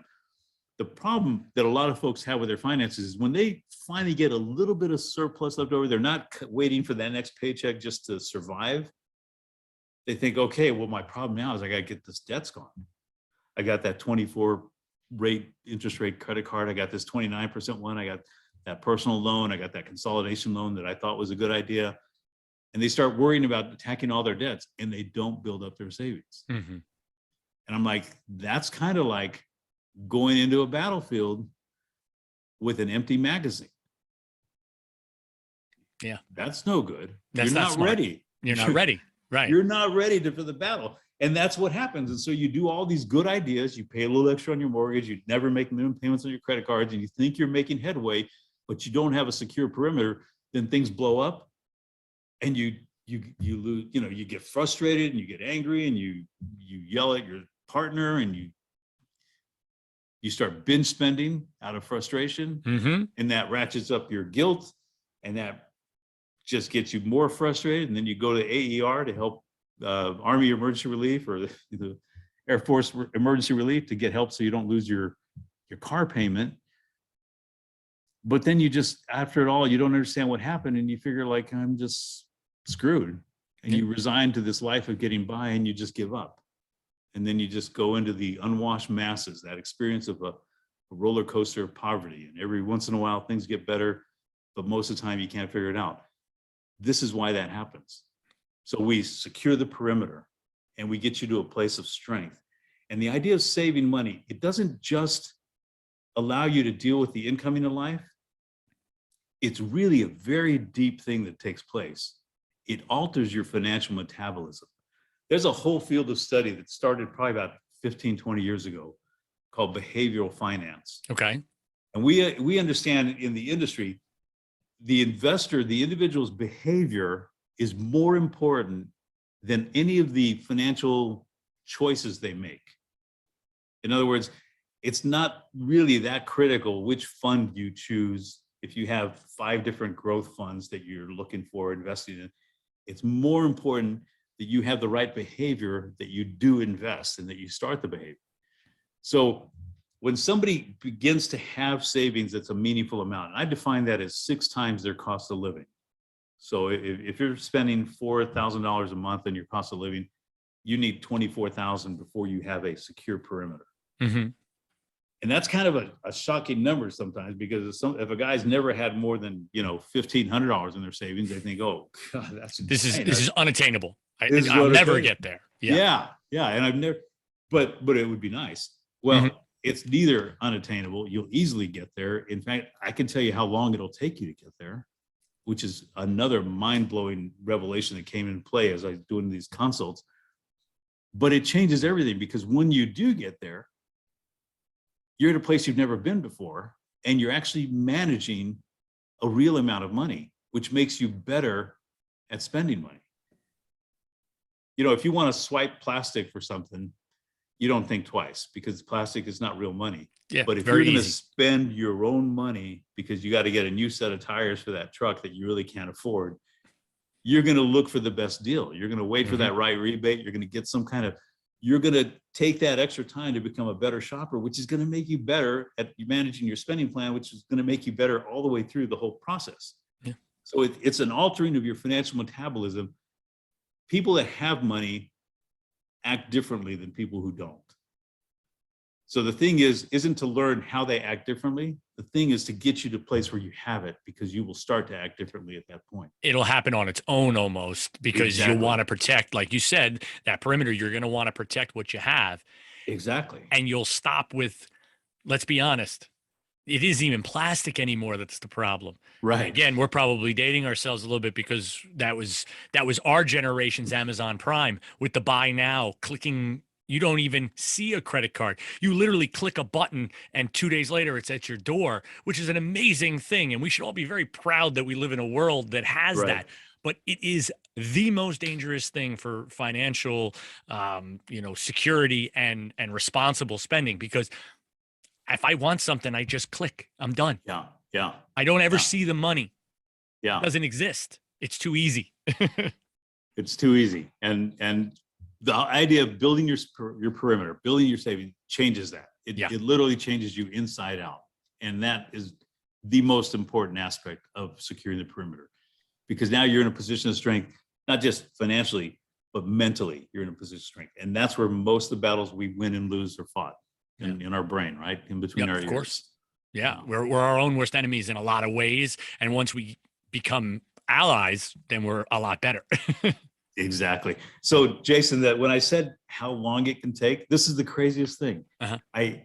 The problem that a lot of folks have with their finances is when they finally get a little bit of surplus left over, they're not waiting for that next paycheck just to survive. They think, okay, well, my problem now is I got to get this debt's gone. I got that 24 interest rate credit card. I got this 29% one. I got that personal loan. I got that consolidation loan that I thought was a good idea. And they start worrying about attacking all their debts and they don't build up their savings. And I'm like, that's kind of like going into a battlefield with an empty magazine. Yeah. That's no good. That's You're not ready. You're not ready. Right. You're not ready for the battle. And that's what happens. And so you do all these good ideas. You pay a little extra on your mortgage. You never make minimum payments on your credit cards. And you think you're making headway, but you don't have a secure perimeter. Then things blow up and you lose, you get frustrated and you get angry and you yell at your partner and you start binge spending out of frustration. And that ratchets up your guilt and that just gets you more frustrated. And then you go to AER to help Army Emergency Relief or the Air Force Emergency Relief to get help so you don't lose your car payment. But then you just, after it all, you don't understand what happened and you figure like, I'm just screwed. And you resign to this life of getting by and you just give up. And then you just go into the unwashed masses, that experience of a roller coaster of poverty. And every once in a while, things get better, but most of the time you can't figure it out. This is why that happens. So we secure the perimeter and we get you to a place of strength. And the idea of saving money, it doesn't just allow you to deal with the incoming of life, it's really a very deep thing that takes place. It alters your financial metabolism. There's a whole field of study that started probably about 15, 20 years ago called behavioral finance. Okay. And we understand in the industry, the investor, the individual's behavior is more important than any of the financial choices they make. In other words, it's not really that critical which fund you choose. If you have 5 different growth funds that you're looking for investing in, it's more important that you have the right behavior, that you do invest and that you start the behavior. So when somebody begins to have savings that's a meaningful amount, and I define that as 6 times their cost of living. So if you're spending $4,000 a month on your cost of living, you need $24,000 before you have a secure perimeter. Mm-hmm. And that's kind of a shocking number sometimes, because if a guy's never had more than, $1,500 in their savings, they think, oh God, that's insane. This is unattainable. This is I'll never unattainable. get there. Yeah. And I've never, but it would be nice. Well, It's neither unattainable. You'll easily get there. In fact, I can tell you how long it'll take you to get there, which is another mind-blowing revelation that came into play as I was doing these consults. But it changes everything, because when you do get there, you're at a place you've never been before, and you're actually managing a real amount of money, which makes you better at spending money. If you want to swipe plastic for something, you don't think twice, because plastic is not real money. Yeah, but if you're going to spend your own money because you got to get a new set of tires for that truck that you really can't afford, you're going to look for the best deal. You're going to wait for that right rebate. You're going to get you're going to take that extra time to become a better shopper, which is going to make you better at managing your spending plan, which is going to make you better all the way through the whole process. Yeah. So it's an altering of your financial metabolism. People that have money act differently than people who don't. So the thing isn't to learn how they act differently. The thing is to get you to a place where you have it, because you will start to act differently at that point. It'll happen on its own almost, because you want to protect, like you said, that perimeter. You're going to want to protect what you have. Exactly. And you'll stop with, let's be honest, it isn't even plastic anymore that's the problem. Right. And again, we're probably dating ourselves a little bit, because that was our generation's Amazon Prime with the buy now, clicking. You don't even see a credit card. You literally click a button and 2 days later it's at your door, which is an amazing thing. And we should all be very proud that we live in a world that has that. But it is the most dangerous thing for financial, security and responsible spending, because if I want something, I just click, I'm done. Yeah. I don't ever see the money. Yeah. It doesn't exist. It's too easy. It's too easy. And the idea of building your perimeter, building your savings changes that. It literally changes you inside out. And that is the most important aspect of securing the perimeter, because now you're in a position of strength, not just financially, but mentally you're in a position of strength. And that's where most of the battles we win and lose are fought in our brain, right? In between our ears. Of course. Yeah. We're our own worst enemies in a lot of ways. And once we become allies, then we're a lot better. Exactly. So Jason, that when I said how long it can take, this is the craziest thing. I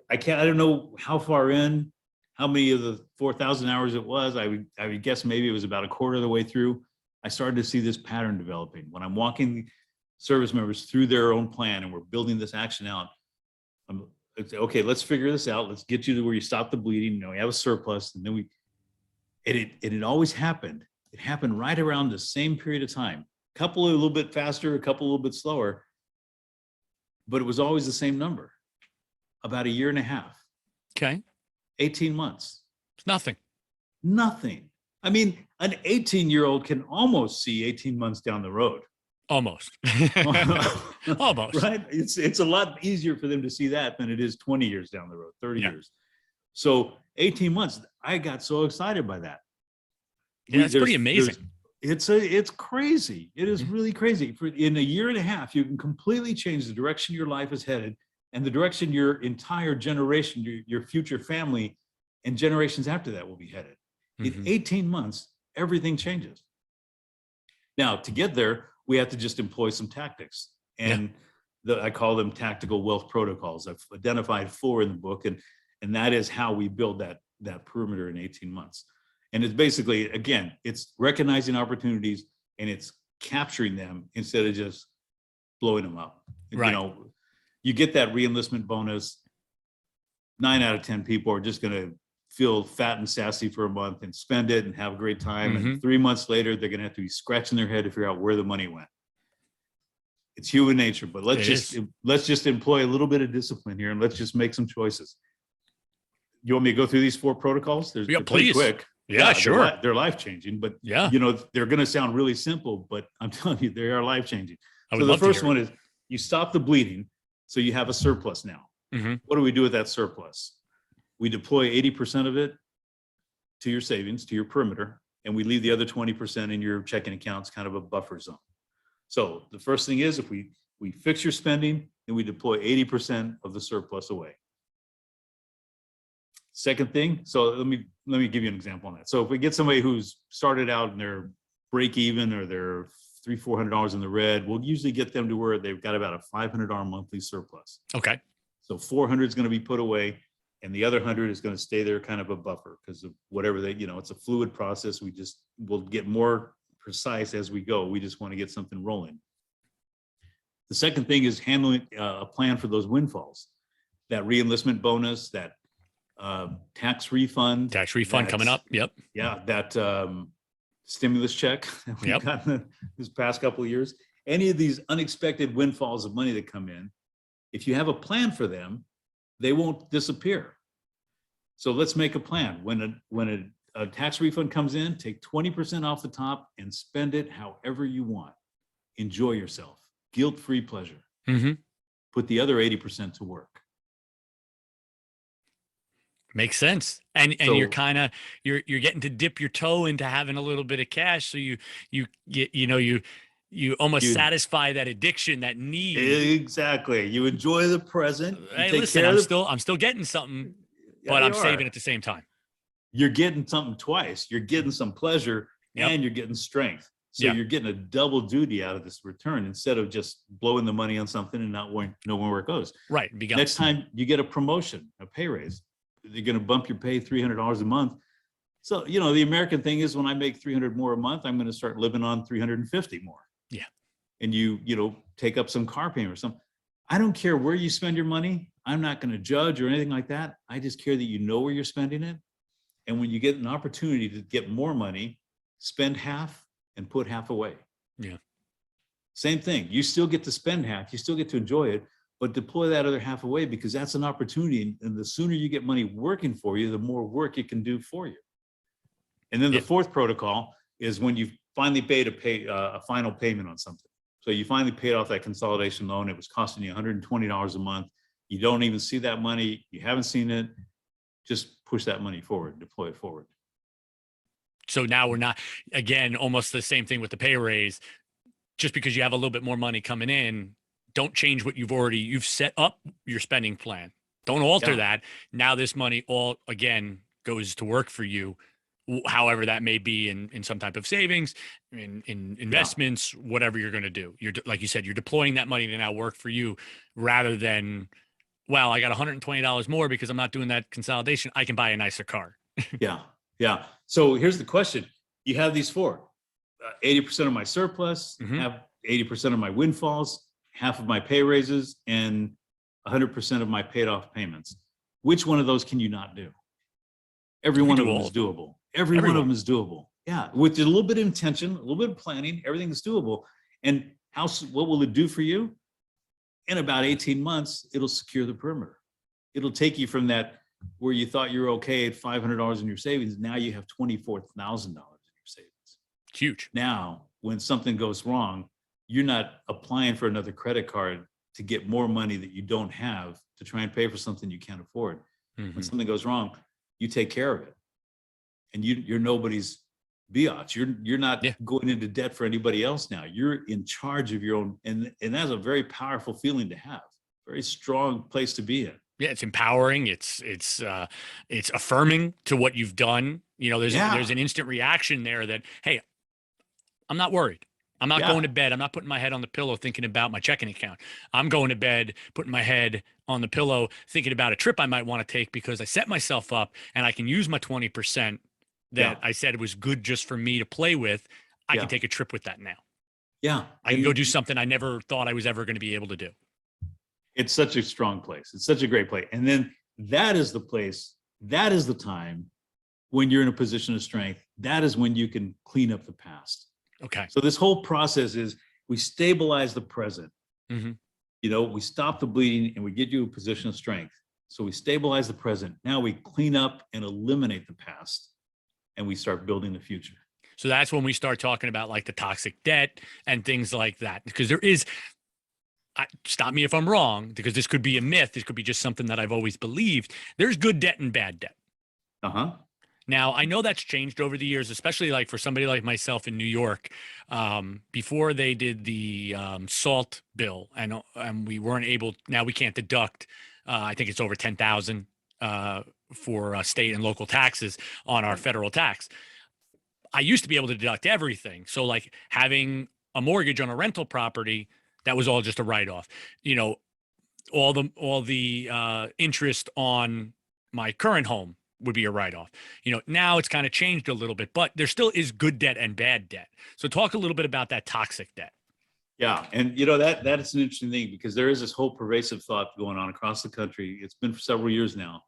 don't know how far in, how many of the 4,000 hours it was. I would guess maybe it was about a quarter of the way through. I started to see this pattern developing. When I'm walking service members through their own plan and we're building this action out, okay, let's figure this out. Let's get you to where you stop the bleeding. We have a surplus, and then it always happened. It happened right around the same period of time. A couple a little bit faster, a couple a little bit slower, but it was always the same number. About a year and a half. Okay. 18 months. It's nothing. Nothing. I mean, an 18-year-old can almost see 18 months down the road. Almost. Almost. Right? It's a lot easier for them to see that than it is 20 years down the road, 30 years. So 18 months, I got so excited by that. Yeah, it's pretty amazing. It's crazy. It is really crazy. In a year and a half, you can completely change the direction your life is headed and the direction your entire generation, your future family and generations after that will be headed. In 18 months, everything changes. Now, to get there, we have to just employ some tactics. And I call them tactical wealth protocols. I've identified 4 in the book, and that is how we build that perimeter in 18 months. And it's basically, again, it's recognizing opportunities and it's capturing them instead of just blowing them up. Right. You know, you get that reenlistment bonus. 9 out of 10 people are just going to feel fat and sassy for a month and spend it and have a great time. And 3 months later, they're going to have to be scratching their head to figure out where the money went. It's human nature, but let's just employ a little bit of discipline here and let's just make some choices. You want me to go through these 4 protocols? They're pretty quick. Yeah, sure. They're life-changing, but yeah, you know, they're going to sound really simple, but I'm telling you, they are life-changing. I So would the love to first hear one is you stop the bleeding. So you have a surplus now. What do we do with that surplus? We deploy 80% of it to your savings, to your perimeter, and we leave the other 20% in your checking accounts, kind of a buffer zone. So the first thing is if we fix your spending and we deploy 80% of the surplus away. Second thing, so let me give you an example on that. So if we get somebody who's started out and they're break even or they're $300-400 in the red, we'll usually get them to where they've got about a $500 monthly surplus. Okay. So 400 is going to be put away and the other 100 is going to stay there, kind of a buffer, because of whatever they, you know, it's a fluid process. We'll get more precise as we go. We just want to get something rolling. The second thing is handling a plan for those windfalls, that reenlistment bonus, that tax refund. Coming up. Yep. Yeah. That stimulus check that we've gotten this past couple of years. Any of these unexpected windfalls of money that come in, if you have a plan for them, they won't disappear. So let's make a plan. When a tax refund comes in, take 20% off the top and spend it however you want. Enjoy yourself. Guilt-free pleasure. Put the other 80% to work. Makes sense. And so, you're kind of you're getting to dip your toe into having a little bit of cash, so you almost satisfy that addiction, that need. Exactly. You enjoy the present. Hey, listen, I'm still getting something, but I'm saving at the same time. You're getting something twice. You're getting some pleasure and you're getting strength. So you're getting a double duty out of this return instead of just blowing the money on something and not knowing where it goes. Right. Next time you get a promotion, a pay raise, they're going to bump your pay $300 a month. So, you know, the American thing is when I make 300 more a month, I'm going to start living on 350 more. Yeah. And you take up some car payment or something. I don't care where you spend your money. I'm not going to judge or anything like that. I just care that you know where you're spending it. And when you get an opportunity to get more money, spend half and put half away. Yeah. Same thing. You still get to spend half. You still get to enjoy it, but deploy that other half away because that's an opportunity. And the sooner you get money working for you, the more work it can do for you. And then the fourth protocol is when you've finally paid a final payment on something. So you finally paid off that consolidation loan. It was costing you $120 a month. You don't even see that money. You haven't seen it. Just push that money forward, deploy it forward. So now we're not, again, almost the same thing with the pay raise. Just because you have a little bit more money coming in, don't change what you've set up your spending plan. Don't alter that. Now this money again goes to work for you, however that may be in some type of savings, in investments, whatever you're going to do. You're, like you said, you're deploying that money to now work for you rather than, well, I got $120 more because I'm not doing that consolidation. I can buy a nicer car. Yeah. So here's the question. You have these 4, 80% of my surplus, have 80% of my windfalls, half of my pay raises, and 100% of my paid off payments. Which one of those can you not do? Every one of them is doable. Every one of them is doable. Yeah. With a little bit of intention, a little bit of planning, everything is doable. And what will it do for you? In about 18 months, it'll secure the perimeter. It'll take you from that where you thought you were okay at $500 in your savings. Now you have $24,000 in your savings. It's huge. Now, when something goes wrong, you're not applying for another credit card to get more money that you don't have to try and pay for something you can't afford. When something goes wrong, you take care of it. And you're nobody's biatch. You're not going into debt for anybody else now. You're in charge of your own, and that's a very powerful feeling to have. Very strong place to be in. Yeah, it's empowering. It's affirming to what you've done. You know, there's an instant reaction there that, hey, I'm not worried. I'm not going to bed. I'm not putting my head on the pillow thinking about my checking account. I'm going to bed, putting my head on the pillow, thinking about a trip I might want to take because I set myself up and I can use my 20% that I said it was good just for me to play with, I can take a trip with that now. Yeah. I can go do something I never thought I was ever going to be able to do. It's such a strong place. It's such a great place. And then that is the place, that is the time when you're in a position of strength. That is when you can clean up the past. Okay. So this whole process is we stabilize the present. Mm-hmm. You know, we stop the bleeding and we get you a position of strength. So we stabilize the present. Now we clean up and eliminate the past and we start building the future. So that's when we start talking about like the toxic debt and things like that, because there is, stop me if I'm wrong, because this could be a myth. This could be just something that I've always believed. There's good debt and bad debt. Uh-huh. Now, I know that's changed over the years, especially like for somebody like myself in New York, before they did the SALT bill and we weren't able, now we can't deduct, I think it's over 10,000 for state and local taxes on our federal tax. I used to be able to deduct everything. So like having a mortgage on a rental property, that was all just a write-off. You know, all the interest on my current home would be a write-off. You know, now it's kind of changed a little bit, but there still is good debt and bad debt. So talk a little bit about that toxic debt. Yeah. And you know, that is an interesting thing because there is this whole pervasive thought going on across the country. It's been for several years now.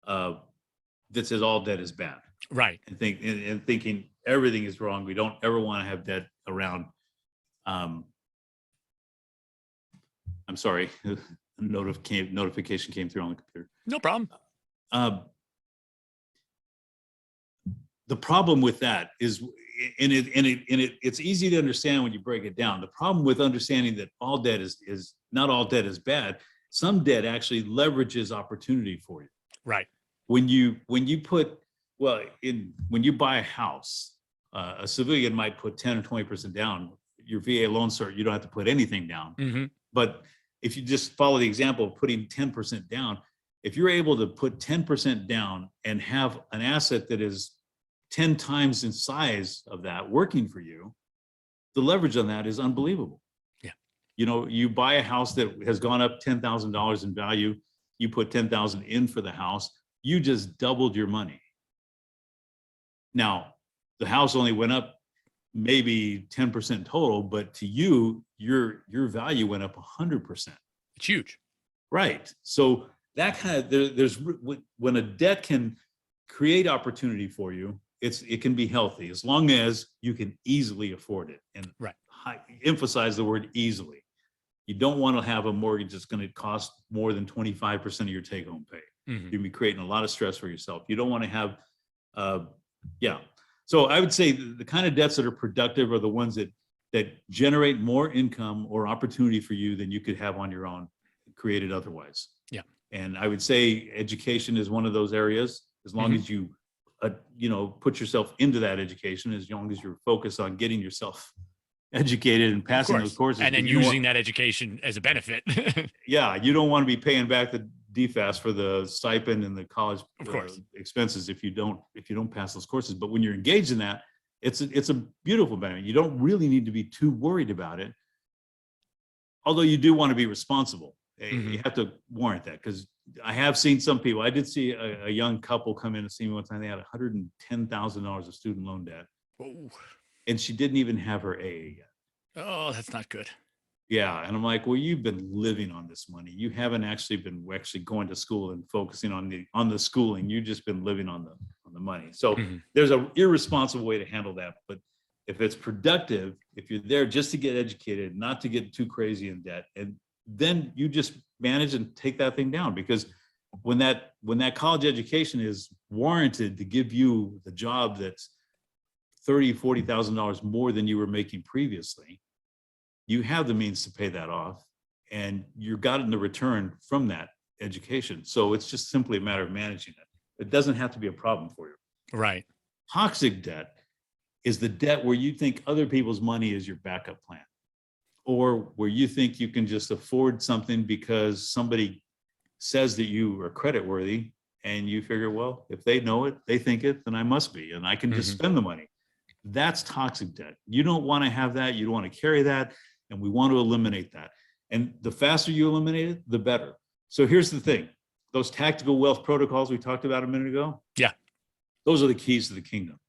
That says all debt is bad. Right. And thinking everything is wrong. We don't ever want to have debt around. I'm sorry. Notification came through on the computer. No problem. The problem with that is, it's easy to understand when you break it down. The problem with understanding that all debt is not all debt is bad. Some debt actually leverages opportunity for you. Right. When you buy a house, a civilian might put 10 or 20% down. Your VA loan cert, you don't have to put anything down. Mm-hmm. But if you just follow the example of putting 10% down, if you're able to put 10% down and have an asset that is 10 times in size of that working for you, the leverage on that is unbelievable. Yeah. You know, you buy a house that has gone up $10,000 in value, you put 10,000 in for the house, you just doubled your money. Now, the house only went up maybe 10% total, but to you, your value went up 100%. It's huge. Right. So that kind of, there's when a debt can create opportunity for you, it can be healthy as long as you can easily afford it. And right. Emphasize the word easily. You don't want to have a mortgage that's going to cost more than 25% of your take-home pay. Mm-hmm. You'll be creating a lot of stress for yourself. You don't want to have, So I would say the kind of debts that are productive are the ones that generate more income or opportunity for you than you could have on your own, created otherwise. Yeah. And I would say education is one of those areas. As long as you, put yourself into that education, as long as you're focused on getting yourself educated and passing those courses. And then using that education as a benefit. Yeah. You don't want to be paying back the DFAS for the stipend and the college expenses if you don't pass those courses. But when you're engaged in that, it's a beautiful benefit. You don't really need to be too worried about it. Although you do want to be responsible. Mm-hmm. You have to warrant that, because I have seen some people. I did see a young couple come in and see me one time. They had $110,000 of student loan debt. Whoa. And she didn't even have her AA yet. Oh, that's not good. Yeah. And I'm like, well, you've been living on this money. You haven't actually been going to school and focusing on the schooling. You've just been living on the money. So there's an irresponsible way to handle that. But if it's productive, if you're there just to get educated, not to get too crazy in debt, and then you just manage and take that thing down. Because when that college education is warranted to give you the job that's $30,000, $40,000 more than you were making previously, you have the means to pay that off, and you've gotten the return from that education. So it's just simply a matter of managing it. It doesn't have to be a problem for you. Right. Toxic debt is the debt where you think other people's money is your backup plan, or where you think you can just afford something because somebody says that you are creditworthy, and you figure, well, if they know it, they think it, then I must be, and I can just spend the money. That's toxic debt. You don't want to have that. You don't want to carry that. And we want to eliminate that. And the faster you eliminate it, the better. So here's the thing. Those tactical wealth protocols we talked about a minute ago. Yeah. Those are the keys to the kingdom.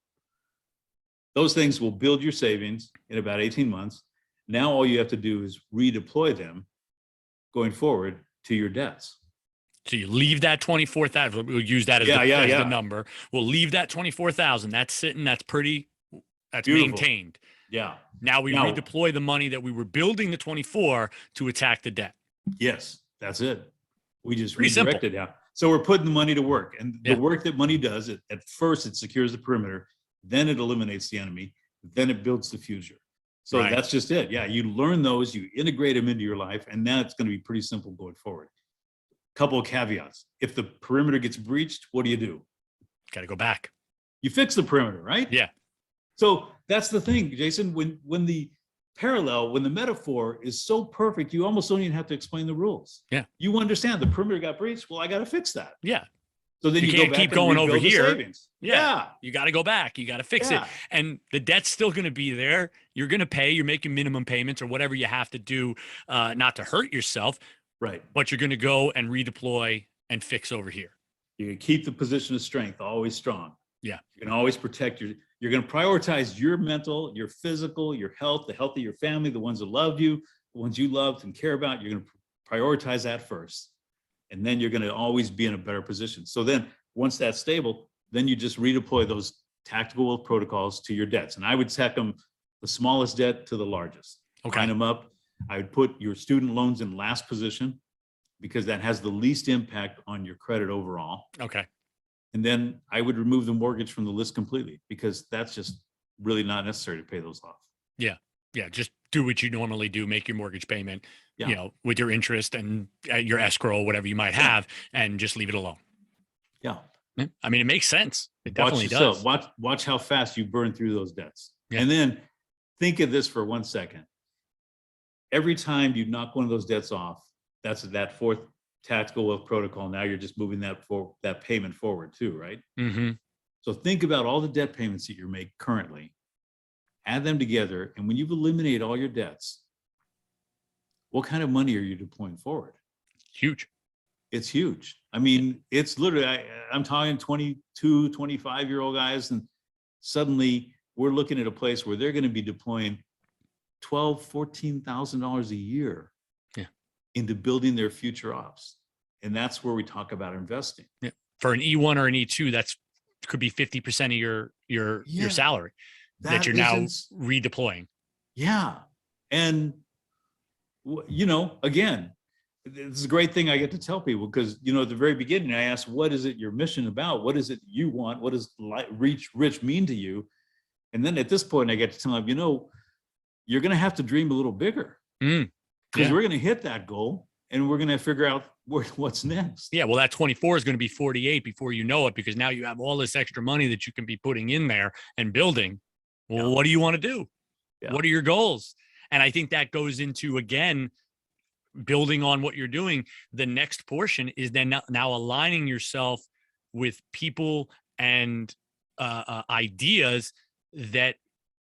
Those things will build your savings in about 18 months. Now all you have to do is redeploy them going forward to your debts. So you leave that 24,000. We'll use that as, the number. We'll leave that 24,000. That's sitting. That's beautiful. Maintained. Yeah. Now we redeploy the money that we were building the 24 to attack the debt. Yes, that's it. We just Pretty redirect it out. So we're putting the money to work, and the Yeah. work that money does, at first it secures the perimeter, then it eliminates the enemy, then it builds the future. So Right. that's just it. Yeah, you learn those, you integrate them into your life, and now it's going to be pretty simple going forward. Couple of caveats. If the perimeter gets breached, what do? Got to go back. You fix the perimeter, right? Yeah. So that's the thing, Jason, when the metaphor is so perfect, you almost don't even have to explain the rules. Yeah. You understand the perimeter got breached. Well, I got to fix that. Yeah. So then you can't go back keep and going over rebuild the here. savings. Yeah. You got to go back. You got to fix it. Yeah. And the debt's still going to be there. You're going to pay. You're making minimum payments or whatever you have to do, not to hurt yourself. Right. But you're going to go and redeploy and fix over here. You can keep the position of strength always strong. Yeah. You can always protect you're going to prioritize your mental, your physical, your health, the health of your family, the ones that love you, the ones you love and care about. You're going to prioritize that first. And then you're going to always be in a better position. So then once that's stable, then you just redeploy those tactical protocols to your debts. And I would tack them the smallest debt to the largest. Okay. Line them up. I would put your student loans in last position because that has the least impact on your credit overall. Okay. And then I would remove the mortgage from the list completely because that's just really not necessary to pay those off. Yeah. Yeah. Just do what you normally do. Make your mortgage payment, with your interest and your escrow, whatever you might have, and just leave it alone. Yeah. I mean, it makes sense. It definitely does. Watch how fast you burn through those debts. Yeah. And then think of this for 1 second. Every time you knock one of those debts off, that's that fourth tactical wealth protocol. Now you're just moving that payment forward too, right? Mm-hmm. So think about all the debt payments that you make currently, add them together. And when you've eliminated all your debts, what kind of money are you deploying forward? Huge. It's huge. I mean, it's literally, I'm talking 22, 25-year-old guys, and suddenly we're looking at a place where they're going to be deploying $12,000, $14,000 a year into building their future ops. And that's where we talk about investing. Yeah. For an E1 or an E2, that's could be 50% of your salary that you're now redeploying. Yeah. And, again, this is a great thing I get to tell people because, at the very beginning, I asked, what is it your mission about? What is it you want? What does rich mean to you? And then at this point, I get to tell them, you're going to have to dream a little bigger because we're going to hit that goal and we're going to figure out what's next. Yeah. Well, that 24 is going to be 48 before you know it, because now you have all this extra money that you can be putting in there and building. Well, what do you want to do? Yeah. What are your goals? And I think that goes into, again, building on what you're doing. The next portion is then now aligning yourself with people and ideas that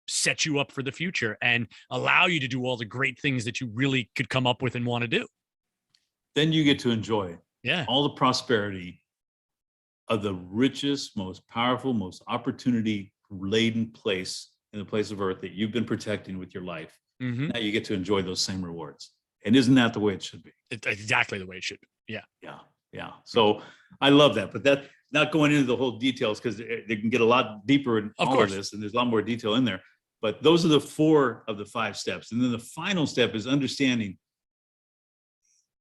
set you up for the future and allow you to do all the great things that you really could come up with and want to do. Then you get to enjoy all the prosperity of the richest, most powerful, most opportunity-laden place in the place of earth that you've been protecting with your life. Mm-hmm. Now you get to enjoy those same rewards. And isn't that the way it should be? It's exactly the way it should be. Yeah. So I love that, but that not going into the whole details because they can get a lot deeper in all of this, and there's a lot more detail in there. But those are the 4 of the 5 steps. And then the final step is understanding.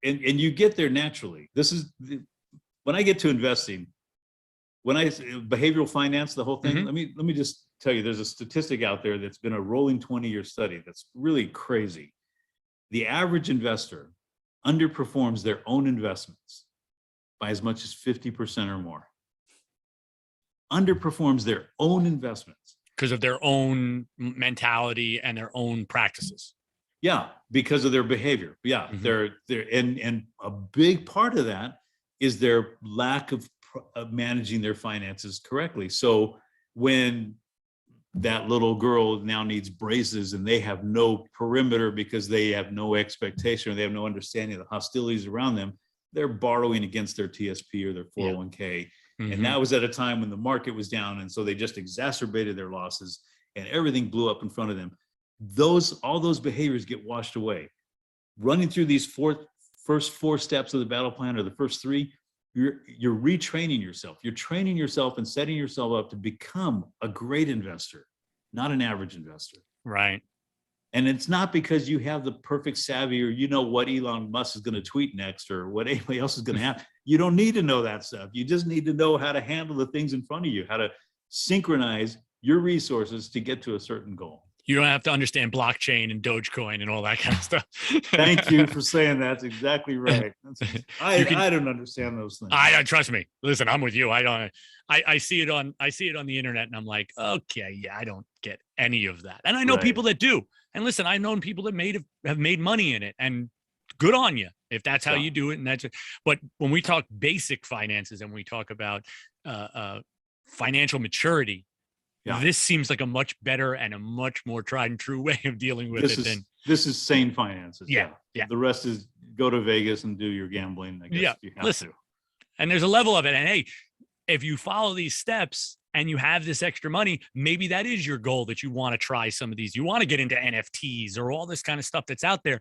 And you get there naturally. This is when I get to investing, behavioral finance, the whole thing. Mm-hmm. Let me just tell you, there's a statistic out there that's been a rolling 20-year study that's really crazy. The average investor underperforms their own investments by as much as 50% or more. Underperforms their own investments because of their own mentality and their own practices. Yeah, because of their behavior. Yeah, mm-hmm. and a big part of that is their lack of managing their finances correctly. So when that little girl now needs braces and they have no perimeter because they have no expectation or they have no understanding of the hostilities around them, they're borrowing against their TSP or their 401k. And that was at a time when the market was down. And so they just exacerbated their losses and everything blew up in front of them. All those behaviors get washed away. Running through these first four steps of the battle plan, or the first three, you're retraining yourself. You're training yourself and setting yourself up to become a great investor, not an average investor. Right. And it's not because you have the perfect savvy, or you know what Elon Musk is going to tweet next, or what anybody else is going to have. You don't need to know that stuff. You just need to know how to handle the things in front of you, how to synchronize your resources to get to a certain goal. You don't have to understand blockchain and Dogecoin and all that kind of stuff. Thank you for saying that. That's exactly right. I don't understand those things. I trust me. Listen, I'm with you. I see it on the internet and I'm like, okay, yeah, I don't get any of that. And I know people that do. And listen, I've known people that have made money in it, and good on you if that's how you do it. And that's it. But when we talk basic finances and we talk about financial maturity, this seems like a much better and a much more tried and true way of dealing with this is sane finances. Yeah. The rest is go to Vegas and do your gambling. I guess you have to. And there's a level of it. And hey, if you follow these steps and you have this extra money, maybe that is your goal, that you want to try some of these. You want to get into NFTs or all this kind of stuff that's out there.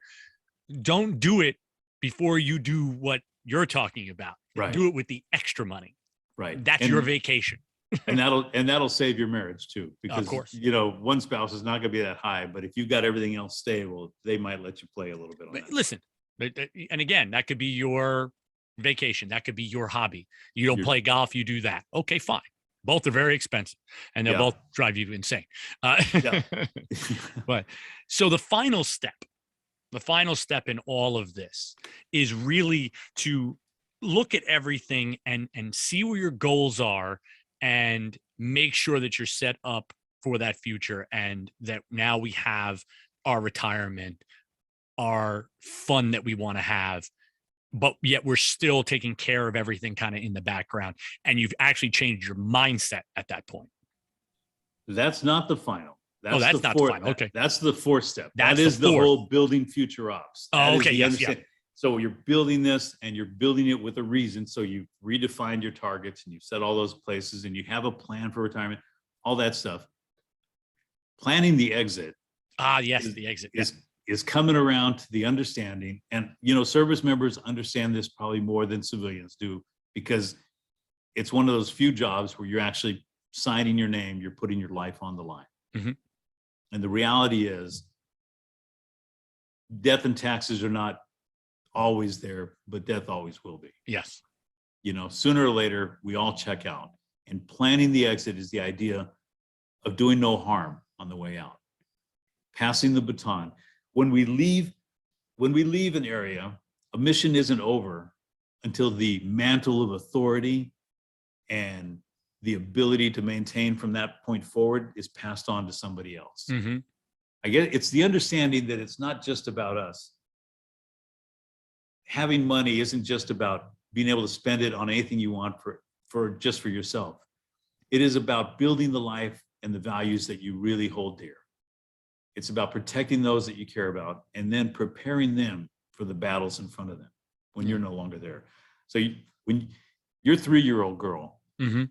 Don't do it before you do what you're talking about. Right. Do it with the extra money. Right. That's your vacation. and that'll save your marriage too, because of course, one spouse is not going to be that high, but if you've got everything else stable, they might let you play a little bit on that. Listen, and again, that could be your vacation. That could be your hobby. You don't play golf, you do that. Okay, fine. Both are very expensive and they'll both drive you insane. But so the final step in all of this is really to look at everything and see where your goals are and make sure that you're set up for that future, and that now we have our retirement, our fun that we want to have, but yet we're still taking care of everything kind of in the background. And you've actually changed your mindset at that point. That's not the final. That's not the final. Okay. That's the fourth step. That is the whole building future ops. Okay. Yes. So you're building this, and you're building it with a reason. So you've redefined your targets and you've set all those places, and you have a plan for retirement, all that stuff. Planning the exit. The exit is coming around to the understanding. And, service members understand this probably more than civilians do, because it's one of those few jobs where you're actually signing your name, you're putting your life on the line. Mm-hmm. And the reality is death and taxes are not always there, but death always will be. Yes. Sooner or later, we all check out. And planning the exit is the idea of doing no harm on the way out. Passing the baton. When we leave an area, a mission isn't over until the mantle of authority and the ability to maintain from that point forward is passed on to somebody else. Mm-hmm. I get it's the understanding that it's not just about us. Having money isn't just about being able to spend it on anything you want for yourself. It is about building the life and the values that you really hold dear. It's about protecting those that you care about, and then preparing them for the battles in front of them when you're no longer there. So when your 3-year-old girl, mm-hmm.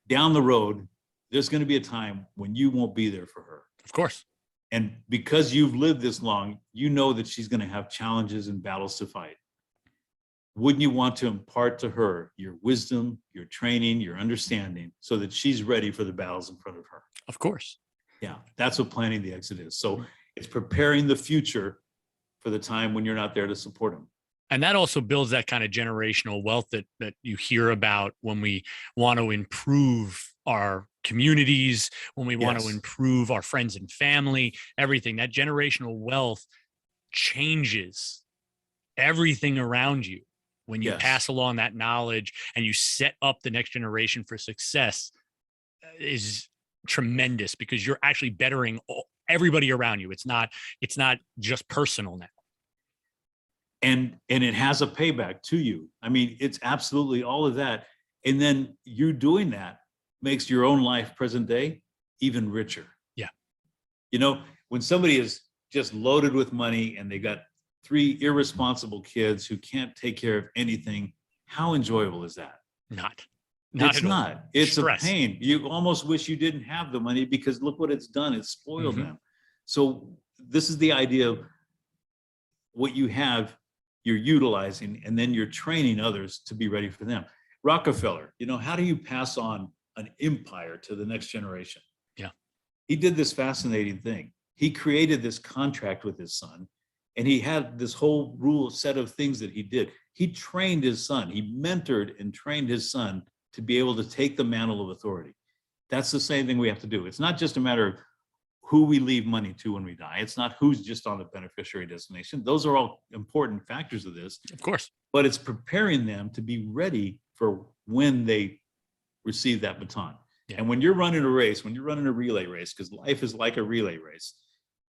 down the road, there's going to be a time when you won't be there for her. Of course. And because you've lived this long, you know that she's going to have challenges and battles to fight. Wouldn't you want to impart to her your wisdom, your training, your understanding, so that she's ready for the battles in front of her? Of course. Yeah, that's what planning the exit is. So it's preparing the future for the time when you're not there to support them. And that also builds that kind of generational wealth that you hear about when we want to improve our communities, when we want to improve our friends and family, everything. That generational wealth changes everything around you. When you pass along that knowledge and you set up the next generation for success, is tremendous, because you're actually bettering everybody around you. It's not just personal now. And it has a payback to you. I mean, it's absolutely all of that. And then you doing that makes your own life present day even richer. Yeah. When somebody is just loaded with money and they got 3 irresponsible kids who can't take care of anything, how enjoyable is that? Not. Not It's at all. not. It's Stress. a pain. You almost wish you didn't have the money because look what it's done. It's spoiled Mhm. them. So this is the idea of what you have, you're utilizing, and then you're training others to be ready for them. Rockefeller, how do you pass on an empire to the next generation? Yeah. He did this fascinating thing. He created this contract with his son, and he had this whole rule set of things that he did. He trained his son. He mentored and trained his son to be able to take the mantle of authority. That's the same thing we have to do. It's not just a matter of who we leave money to when we die. It's not who's just on the beneficiary designation. Those are all important factors of this. Of course. But it's preparing them to be ready for when they receive that baton. Yeah. And when you're running a race, when you're running a relay race, because life is like a relay race,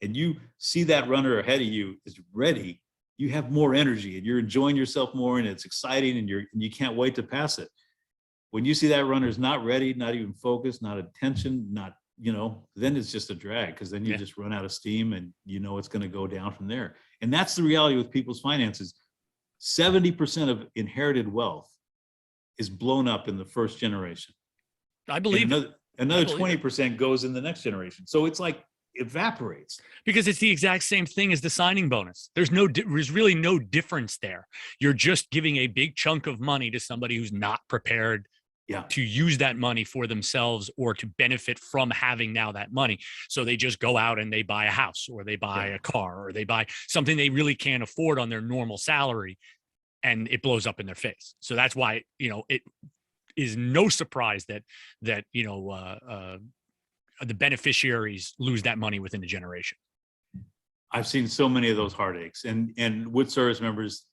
and you see that runner ahead of you is ready, you have more energy and you're enjoying yourself more, and it's exciting, and you can't wait to pass it. When you see that runner's not ready, not even focused, not attention, not, then it's just a drag, because then you just run out of steam, and it's going to go down from there. And that's the reality with people's finances. 70% of inherited wealth is blown up in the first generation. I believe another 20% goes in the next generation. So it's like evaporates. Because it's the exact same thing as the signing bonus. There's really no difference there. You're just giving a big chunk of money to somebody who's not prepared to use that money for themselves or to benefit from having now that money. So they just go out and they buy a house, or they buy a car, or they buy something they really can't afford on their normal salary, and it blows up in their face. So that's why, it is no surprise that the beneficiaries lose that money within a generation. I've seen so many of those heartaches, and with service members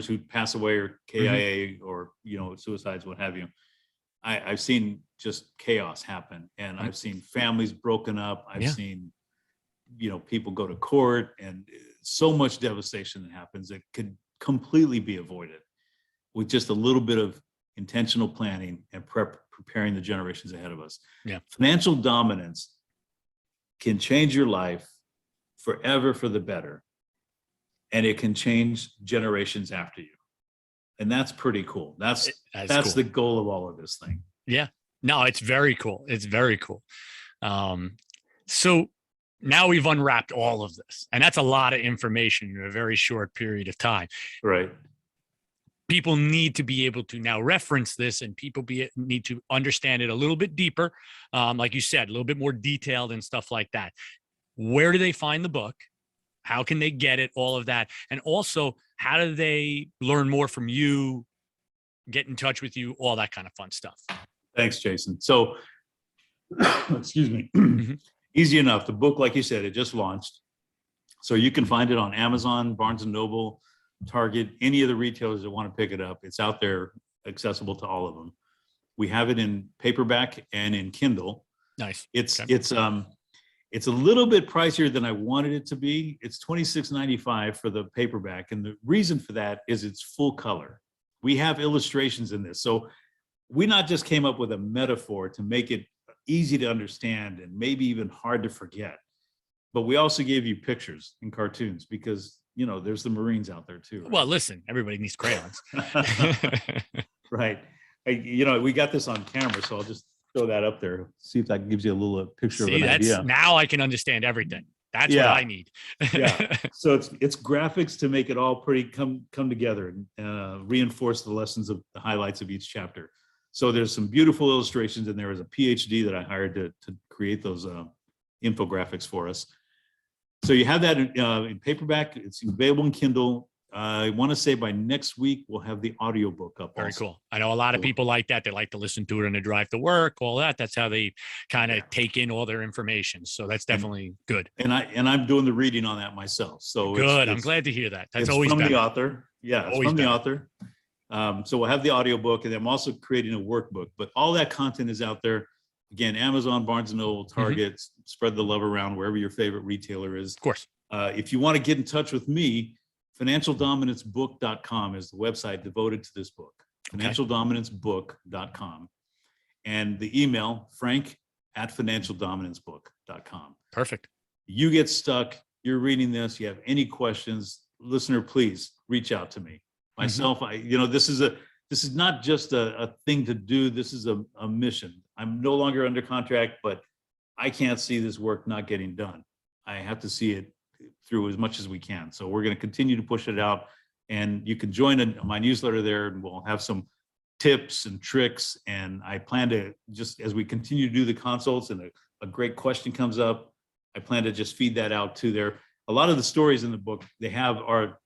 who pass away or KIA or suicides, what have you. I've seen just chaos happen, and I've seen families broken up. I've seen people go to court, and so much devastation that happens that could completely be avoided with just a little bit of intentional planning and preparing the generations ahead of us. Financial dominance can change your life forever for the better, and it can change generations after you. And that's pretty cool. That's cool. The goal of all of this thing. Yeah. No, it's very cool. It's very cool. So now we've unwrapped all of this, and that's a lot of information in a very short period of time. Right. People need to be able to now reference this, and people need to understand it a little bit deeper. Like you said, a little bit more detailed and stuff like that. Where do they find the book? How can they get it? All of that. And also, how do they learn more from you, get in touch with you, all that kind of fun stuff? Thanks, Jason. So, excuse me. Easy enough. The book, like you said, it just launched. So you can find it on Amazon, Barnes & Noble, Target, any of the retailers that want to pick it up. It's out there, accessible to all of them. We have it in paperback and in Kindle. Nice. It's a little bit pricier than I wanted it to be. It's $26.95 for the paperback. And the reason for that is it's full color. We have illustrations in this. So we not just came up with a metaphor to make it easy to understand and maybe even hard to forget, but we also gave you pictures and cartoons because, there's the Marines out there too. Right? Well, listen, everybody needs crayons. Right. We got this on camera, so I'll just throw that up there. See if that gives you a little picture of an idea. Now I can understand everything. That's what I need. So it's graphics to make it all pretty come together and reinforce the lessons of the highlights of each chapter. So there's some beautiful illustrations, and there was a PhD that I hired to create those infographics for us. So you have that in paperback. It's available in Kindle. I want to say by next week, we'll have the audiobook up. Very cool. I know a lot of people like that. They like to listen to it on the drive to work, all that. That's how they kind of take in all their information. So that's definitely good. And I'm doing the reading on that myself. So good. I'm glad to hear that. That's always from better. The author. Yeah, it's from the author. So we'll have the audiobook, and I'm also creating a workbook, but all that content is out there. Again, Amazon, Barnes & Noble, Target, spread the love around wherever your favorite retailer is. Of course. If you want to get in touch with me, financialdominancebook.com is the website devoted to this book. Financialdominancebook.com. And the email, frank@financialdominancebook.com. Perfect. You get stuck, you're reading this, you have any questions, listener, please reach out to me. Myself, this this is not just a thing to do. This is a mission. I'm no longer under contract, but I can't see this work not getting done. I have to see it through as much as we can. So we're going to continue to push it out, and you can join my newsletter there, and we'll have some tips and tricks. And I plan to, just as we continue to do the consults and a great question comes up, I plan to just feed that out to there. A lot of the stories in the book they have are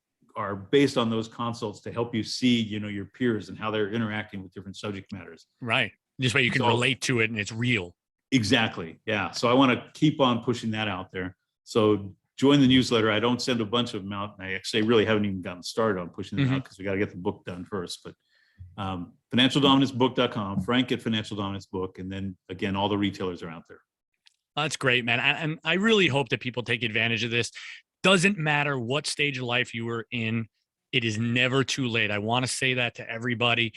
based on those consults to help you see, your peers and how they're interacting with different subject matters. Right. This way you can relate to it and it's real. Exactly. Yeah. So I want to keep on pushing that out there. So join the newsletter. I don't send a bunch of them out. I actually really haven't even gotten started on pushing them out because we got to get the book done first. But financialdominancebook.com, Frank at Financial Dominance Book. And then again, all the retailers are out there. That's great, man. And I really hope that people take advantage of this. Doesn't matter what stage of life you are in. It is never too late. I want to say that to everybody,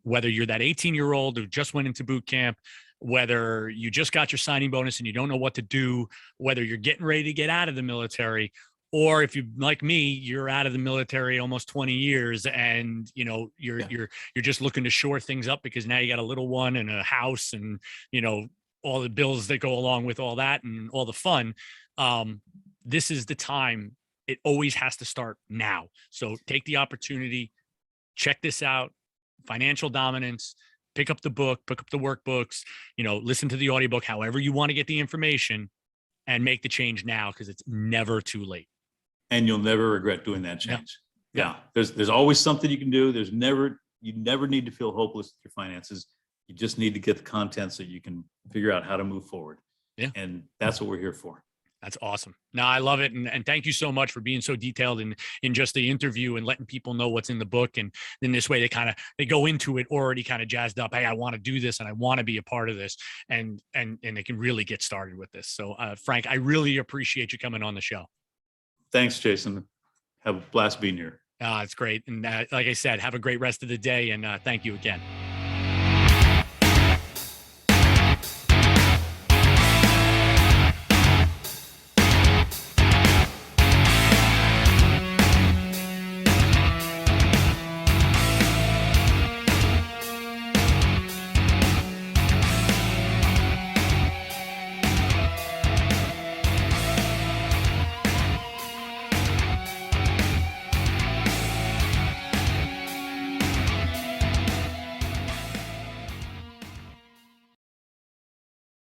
whether you're that 18-year-old who just went into boot camp, whether you just got your signing bonus and you don't know what to do, whether you're getting ready to get out of the military, or if you, like me, you're out of the military almost 20 years and you're just looking to shore things up because now you got a little one and a house and all the bills that go along with all that and all the fun. This is the time. It always has to start now. So take the opportunity, check this out, Financial Dominance, pick up the book, pick up the workbooks, listen to the audiobook, however you want to get the information, and make the change now because it's never too late. And you'll never regret doing that change. Yeah. There's always something you can do. You never need to feel hopeless with your finances. You just need to get the content so you can figure out how to move forward. Yeah. And that's what we're here for. That's awesome. No, I love it. And thank you so much for being so detailed in just the interview and letting people know what's in the book. And then this way they go into it already kind of jazzed up. Hey, I want to do this and I want to be a part of this. And they can really get started with this. So Frank, I really appreciate you coming on the show. Thanks, Jason. Have a blast being here. It's great. And like I said, have a great rest of the day. And thank you again.